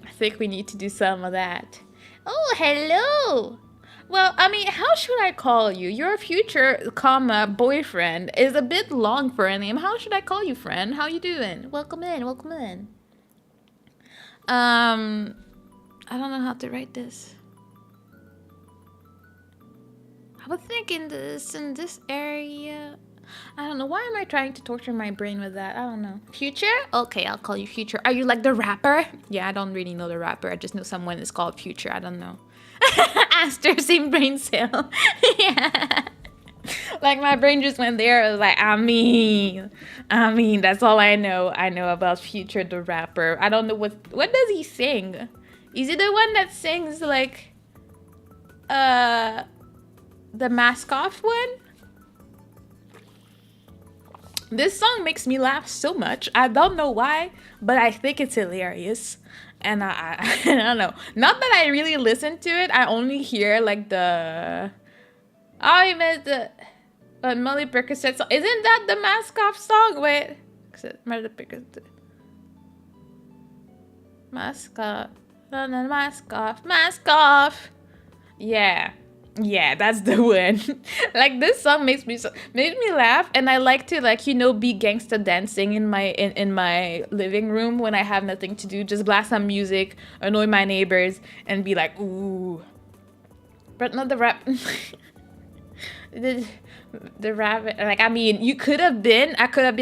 I think we need to do some of that. Oh, hello. Well, I mean, how should I call you? Your future, boyfriend is a bit long for a name. How should I call you, friend? How you doing? Welcome in, welcome in. I don't know how to write this. I was thinking this in this area. I don't know. Why am I trying to torture my brain with that? I don't know. Future? Okay, I'll call you Future. Are you like the rapper? Yeah, I don't really know the rapper. I just know someone is called Future. I don't know. Aster, same brain cell. Yeah. Like my brain just went there. I was like, I mean, that's all I know. I know about Future the rapper. I don't know what does he sing? Is he the one that sings like the mask off one? This song makes me laugh so much. I don't know why, but I think it's hilarious. And I don't know. Not that I really listen to it. I only hear like the... Oh, you meant the... Molly Percocet song. Isn't that the mask off song? Wait. Mask off. Mask off. Mask off. Yeah. Yeah, that's the one. Like this song made me laugh, and I like to be gangsta dancing in my living room when I have nothing to do. Just blast some music, annoy my neighbors, and be like, ooh. But not the rap. the rap. Like I mean, I could have been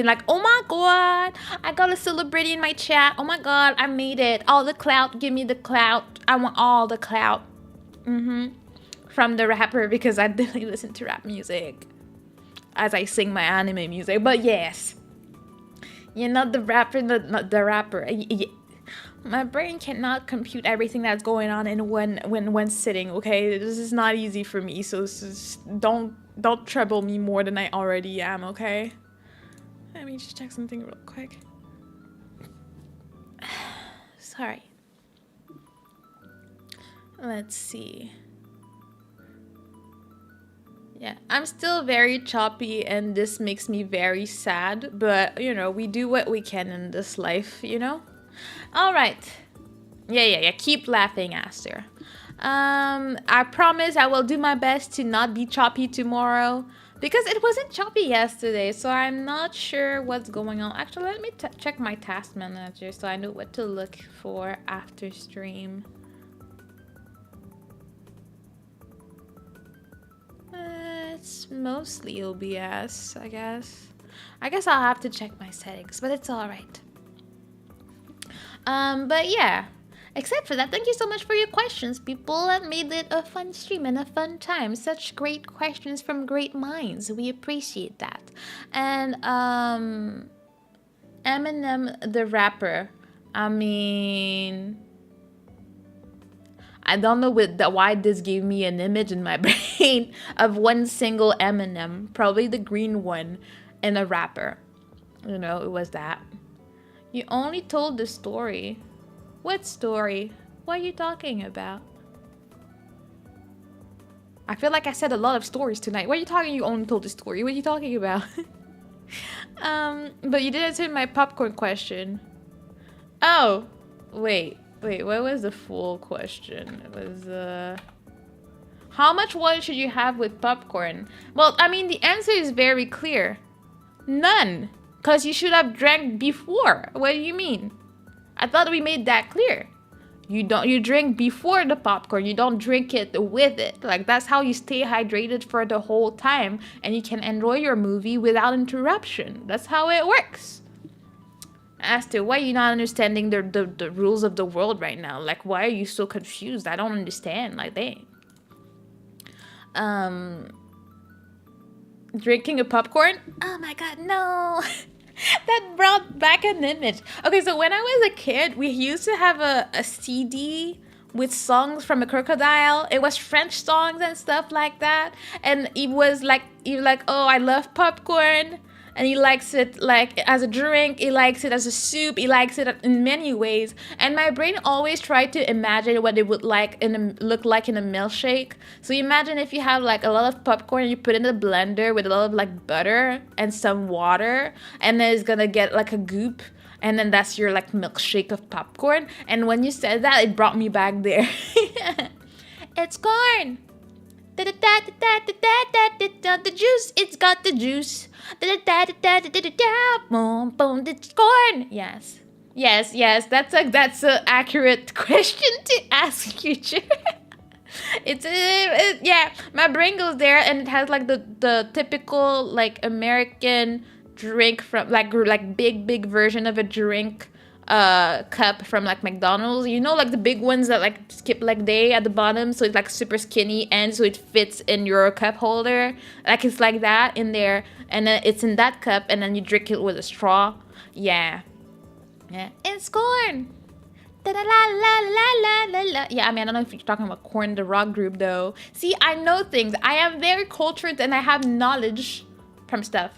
like, oh my god, I got a celebrity in my chat. Oh my god, I made it. All the clout, give me the clout. I want all the clout. From the rapper, because I definitely listen to rap music as I sing my anime music. But yes, you're not the rapper, not the rapper. My brain cannot compute everything that's going on in one sitting. Okay, this is not easy for me. So don't trouble me more than I already am. Okay. Let me just check something real quick. Sorry. Let's see. Yeah, I'm still very choppy, and this makes me very sad, but you know, we do what we can in this life, you know? All right. Yeah, keep laughing, Aster. I promise I will do my best to not be choppy tomorrow, because it wasn't choppy yesterday, so I'm not sure what's going on. Actually, let me check my task manager so I know what to look for after stream. It's mostly OBS, I guess. I guess I'll have to check my settings, but it's all right. But yeah, except for that, thank you so much for your questions, people. That made it a fun stream and a fun time. Such great questions from great minds. We appreciate that. And Eminem the rapper. I mean, I don't know why this gave me an image in my brain of one single Eminem, probably the green one, and a rapper. You know, it was that. You only told the story. What story? What are you talking about? I feel like I said a lot of stories tonight. What are you talking? You only told the story. What are you talking about? But you didn't answer my popcorn question. Oh, wait, what was the full question? It was, how much water should you have with popcorn? Well, I mean, the answer is very clear. None. Because you should have drank before. What do you mean? I thought we made that clear. You drink before the popcorn. You don't drink it with it. Like, that's how you stay hydrated for the whole time. And you can enjoy your movie without interruption. That's how it works. Aster, why are you not understanding the rules of the world right now? Like, why are you so confused? I don't understand. Like, dang. Drinking a popcorn? Oh my god, no. That brought back an image. Okay, so when I was a kid, we used to have a CD with songs from a crocodile. It was French songs and stuff like that. And it was like, oh, I love popcorn. And he likes it like as a drink, he likes it as a soup, he likes it in many ways. And my brain always tried to imagine what it would look like in a milkshake. So imagine if you have like a lot of popcorn and you put it in a blender with a lot of like butter and some water, and then it's gonna get like a goop, and then that's your like milkshake of popcorn. And when you said that, it brought me back there. It's corn. The juice, it's got the juice. Boom, boom, it's corn. Yes, that's a accurate question to ask, future. Yeah. My brain goes there, and it has like the typical like American drink from like big version of a drink cup from like McDonald's, you know, like the big ones that like skip leg day at the bottom, so it's like super skinny and so it fits in your cup holder, like it's like that in there, and then it's in that cup and then you drink it with a straw. Yeah, it's corn. La, la, la, la, la, la. Yeah, I mean, I don't know if you're talking about Corn, the rock group, though. See, I know things. I am very cultured and I have knowledge from stuff.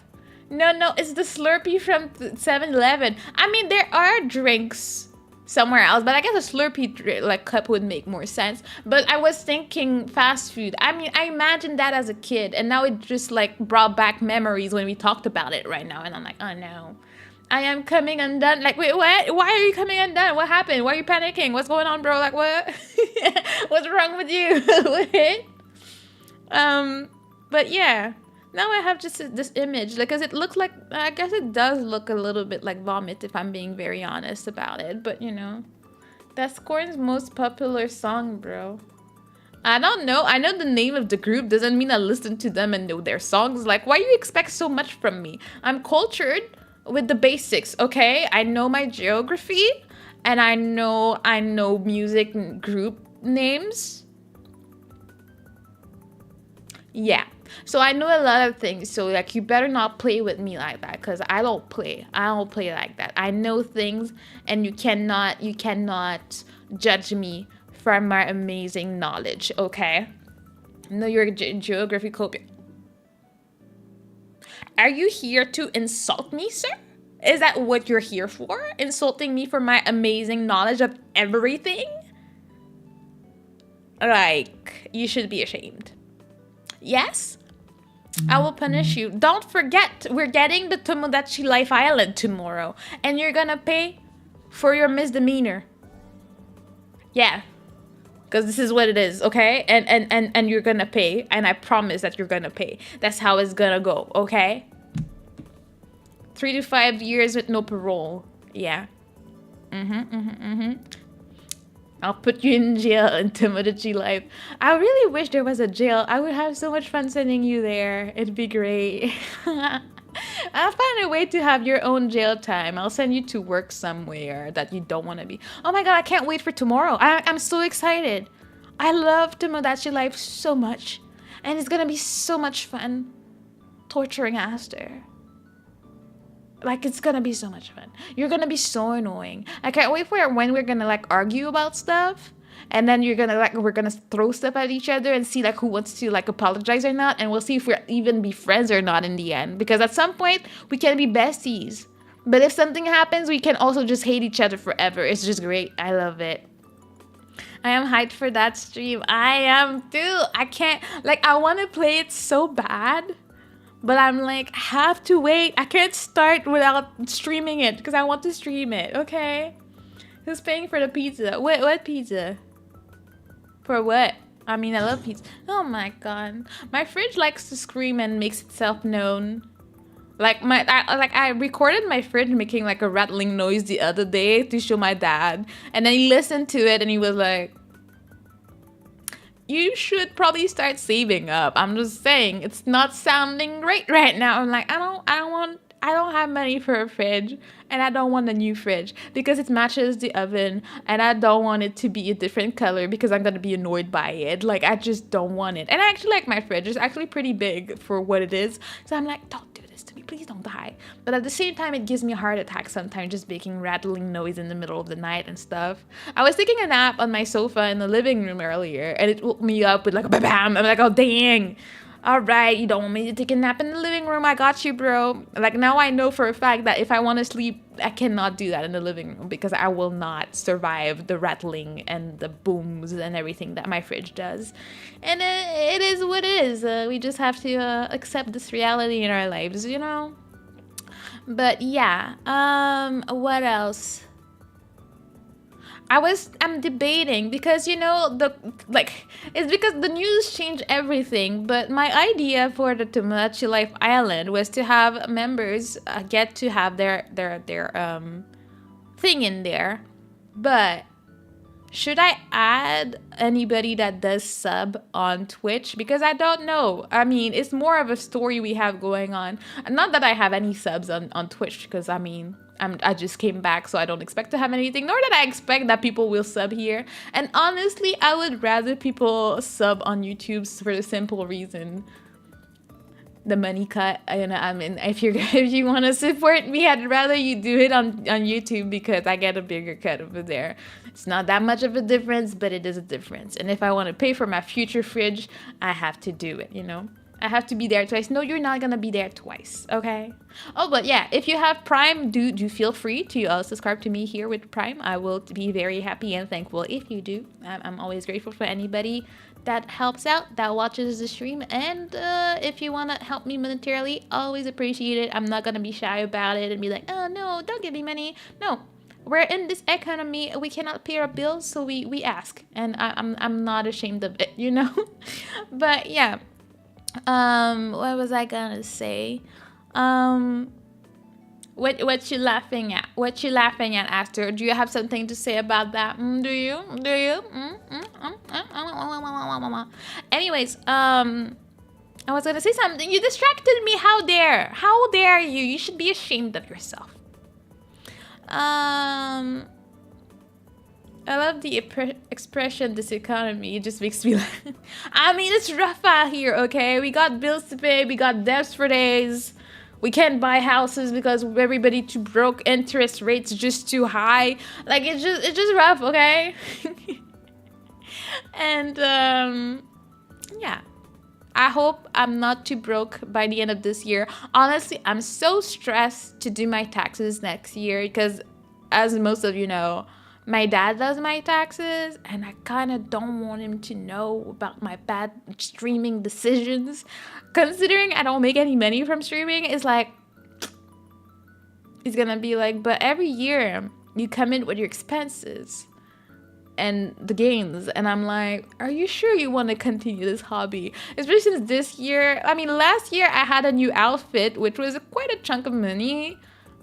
No, it's the Slurpee from 7-Eleven. I mean, there are drinks somewhere else, but I guess a Slurpee like cup would make more sense. But I was thinking fast food. I mean, I imagined that as a kid, and now it just like brought back memories when we talked about it right now, and I'm like, oh no. I am coming undone. Like, wait, what? Why are you coming undone? What happened? Why are you panicking? What's going on, bro? Like, what? What's wrong with you? But yeah. Now I have just this image, because it looks like, I guess it does look a little bit like vomit if I'm being very honest about it. But, you know, that's Korn's most popular song, bro. I don't know. I know the name of the group doesn't mean I listen to them and know their songs. Like, why do you expect so much from me? I'm cultured with the basics, okay? I know my geography, and I know music group names. Yeah. So I know a lot of things. So like, you better not play with me like that, because I don't play like that. I know things, and you cannot judge me from my amazing knowledge, okay? I know your geography copy. Are you here to insult me, sir? Is that what you're here for? Insulting me for my amazing knowledge of everything? Like, you should be ashamed. Yes? I will punish you. Don't forget, we're getting the Tomodachi Life Island tomorrow, and you're gonna pay for your misdemeanor. Yeah. Because this is what it is, okay? And you're gonna pay, and I promise that you're gonna pay. That's how it's gonna go, okay? 3 to 5 years with no parole. Yeah. I'll put you in jail in Tomodachi Life. I really wish there was a jail. I would have so much fun sending you there. It'd be great. I'll find a way to have your own jail time. I'll send you to work somewhere that you don't want to be. Oh my god, I can't wait for tomorrow. I'm so excited. I love Tomodachi Life so much. And it's gonna be so much fun torturing Aster. Like, it's gonna be so much fun. You're gonna be so annoying. I can't wait for when we're gonna like argue about stuff, and then we're gonna throw stuff at each other and see like who wants to like apologize or not, and we'll see if we're even be friends or not in the end. Because at some point we can be besties, but if something happens, we can also just hate each other forever. It's just great. I love it. I am hyped for that stream. I am too. I can't, like, I want to play it so bad. But I'm like, I have to wait. I can't start without streaming it because I want to stream it, okay? Who's paying for the pizza? Wait, what pizza? For what? I mean, I love pizza. Oh my god. My fridge likes to scream and makes itself known. Like, I recorded my fridge making like a rattling noise the other day to show my dad. And then he listened to it and he was like, you should probably start saving up. I'm just saying, it's not sounding great right now. I'm like, I don't want I don't have money for a fridge, and I don't want a new fridge because it matches the oven, and I don't want it to be a different color because I'm gonna be annoyed by it. Like, I just don't want it. And I actually like my fridge. It's actually pretty big for what it is. So I'm like, don't do this to me, please don't die. But at the same time, it gives me a heart attack sometimes, just making rattling noise in the middle of the night and stuff. I was taking a nap on my sofa in the living room earlier, and it woke me up with like a bam. I'm like, oh dang. All right, you don't want me to take a nap in the living room? I got you, bro. Like, now I know for a fact that if I want to sleep, I cannot do that in the living room because I will not survive the rattling and the booms and everything that my fridge does. And it is what it is. We just have to accept this reality in our lives, you know? But yeah, what else? I'm debating because, you know, it's because the news changed everything. But my idea for the Tomodachi Life Island was to have members get to have their thing in there. But should I add anybody that does sub on Twitch? Because I don't know. I mean, it's more of a story we have going on. Not that I have any subs on Twitch, because I mean, I just came back, so I don't expect to have anything, nor that I expect that people will sub here. And honestly, I would rather people sub on YouTube for the simple reason. The money cut, and I mean, if you want to support me, I'd rather you do it on YouTube because I get a bigger cut over there. It's not that much of a difference, but it is a difference. And if I want to pay for my future fridge, I have to do it, you know? I have to be there twice. No, you're not gonna be there twice, okay? Oh, but yeah, if you have Prime, do feel free to subscribe to me here with Prime. I will be very happy and thankful if you do. I'm always grateful for anybody that helps out, that watches the stream. And if you want to help me monetarily, always appreciate it. I'm not gonna be shy about it and be like, oh no, don't give me money. No, we're in this economy, we cannot pay our bills, so we ask. And I'm not ashamed of it, you know? But yeah. What was I gonna say? What you laughing at? What you laughing at, Aster? Do you have something to say about that? Do you? Anyways, I was gonna say something. You distracted me. How dare? How dare you? You should be ashamed of yourself. I love the expression, this economy. It just makes me laugh. I mean, it's rough out here, okay? We got bills to pay. We got debts for days. We can't buy houses because everybody too broke. Interest rates just too high. Like, it's just rough, okay? And, yeah. I hope I'm not too broke by the end of this year. Honestly, I'm so stressed to do my taxes next year because, as most of you know, my dad does my taxes, and I kind of don't want him to know about my bad streaming decisions. Considering I don't make any money from streaming, it's like, he's gonna be like, but every year you come in with your expenses and the gains. And I'm like, are you sure you want to continue this hobby? Especially since this year, I mean, last year I had a new outfit, which was quite a chunk of money.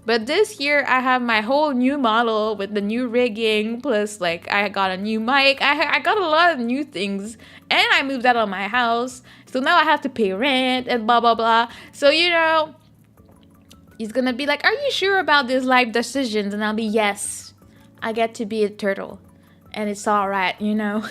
But this year, I have my whole new model with the new rigging, plus, like, I got a new mic. I got a lot of new things, and I moved out of my house. So now I have to pay rent and blah, blah, blah. So, you know, he's gonna be like, are you sure about these life decisions? And I'll be, yes, I get to be a turtle. And it's all right, you know.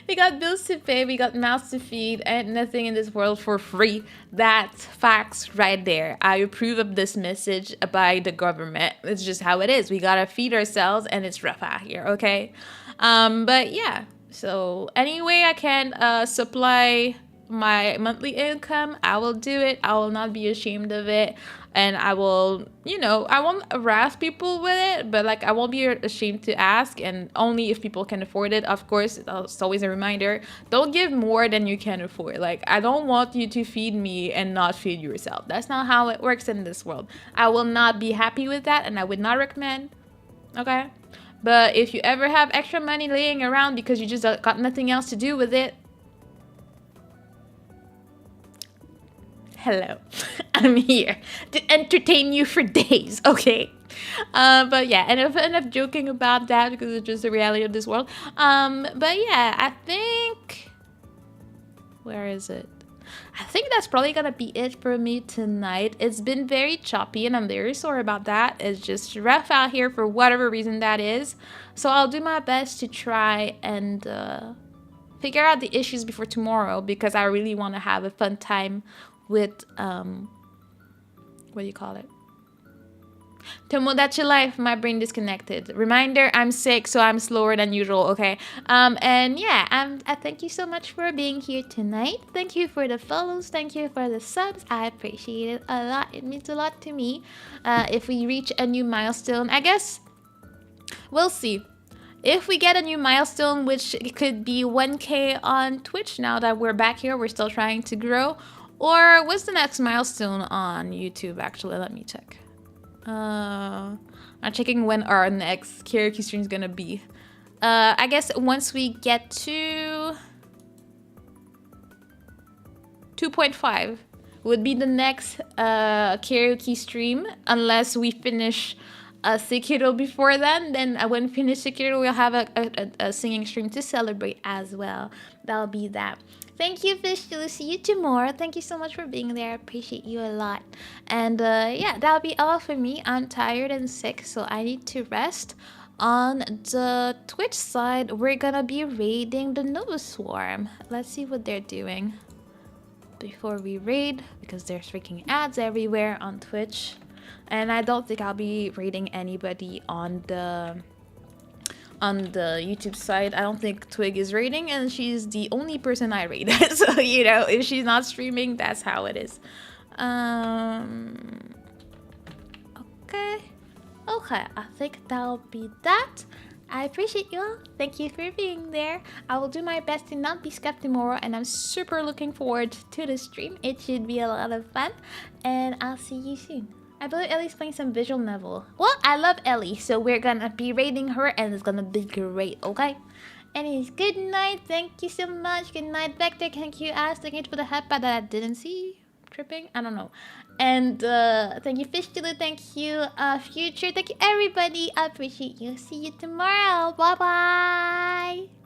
We got bills to pay, we got mouths to feed, and nothing in this world for free. That's facts right there. I approve of this message by the government. It's just how it is. We gotta feed ourselves, and it's rough out here, okay? But yeah, so any way I can supply my monthly income, I will do it. I will not be ashamed of it. And I will, you know, I won't harass people with it, but like I won't be ashamed to ask, and only if people can afford it. Of course, it's always a reminder, don't give more than you can afford. Like, I don't want you to feed me and not feed yourself. That's not how it works in this world. I will not be happy with that, and I would not recommend, okay? But if you ever have extra money laying around because you just got nothing else to do with it, hello, I'm here to entertain you for days, okay? But yeah, enough joking about that because it's just the reality of this world. But yeah, I think, where is it? I think that's probably gonna be it for me tonight. It's been very choppy and I'm very sorry about that. It's just rough out here for whatever reason that is. So I'll do my best to try and figure out the issues before tomorrow, because I really want to have a fun time with what do you call it? Tomodachi life. My brain disconnected. Reminder, I'm sick, so I'm slower than usual, okay? And yeah, I thank you so much for being here tonight. Thank you for the follows. Thank you for the subs. I appreciate it a lot. It means a lot to me. If we reach a new milestone, I guess we'll see. If we get a new milestone, which could be 1K on Twitch now that we're back here, we're still trying to grow. Or what's the next milestone on YouTube, actually? Let me check. I'm checking when our next karaoke stream is gonna be. I guess once we get to 2.5 would be the next karaoke stream, unless we finish Sekiro before then. Then when we finish Sekiro, we'll have a singing stream to celebrate as well. That'll be that. Thank you, Fish. We'll see you tomorrow. Thank you so much for being there. I appreciate you a lot. And yeah, that'll be all for me. I'm tired and sick, so I need to rest. On the Twitch side, we're gonna be raiding the Nova Swarm. Let's see what they're doing before we raid, because there's freaking ads everywhere on Twitch. And I don't think I'll be raiding anybody on the YouTube side. I don't think Twig is raiding, and she's the only person I raid. So, you know, if she's not streaming, that's how it is. Okay. Okay, I think that'll be that. I appreciate you all. Thank you for being there. I will do my best to not be scared tomorrow, and I'm super looking forward to the stream. It should be a lot of fun, and I'll see you soon. I believe Ellie's playing some visual novel. Well, I love Ellie, so we're gonna be raiding her, and it's gonna be great, okay? Anyways, good night. Thank you so much. Good night, Vector. Thank you, Ash. Thank you for the headband that I didn't see. Tripping? I don't know. And thank you, Fistula. Thank you, Future. Thank you, everybody. I appreciate you. See you tomorrow. Bye-bye.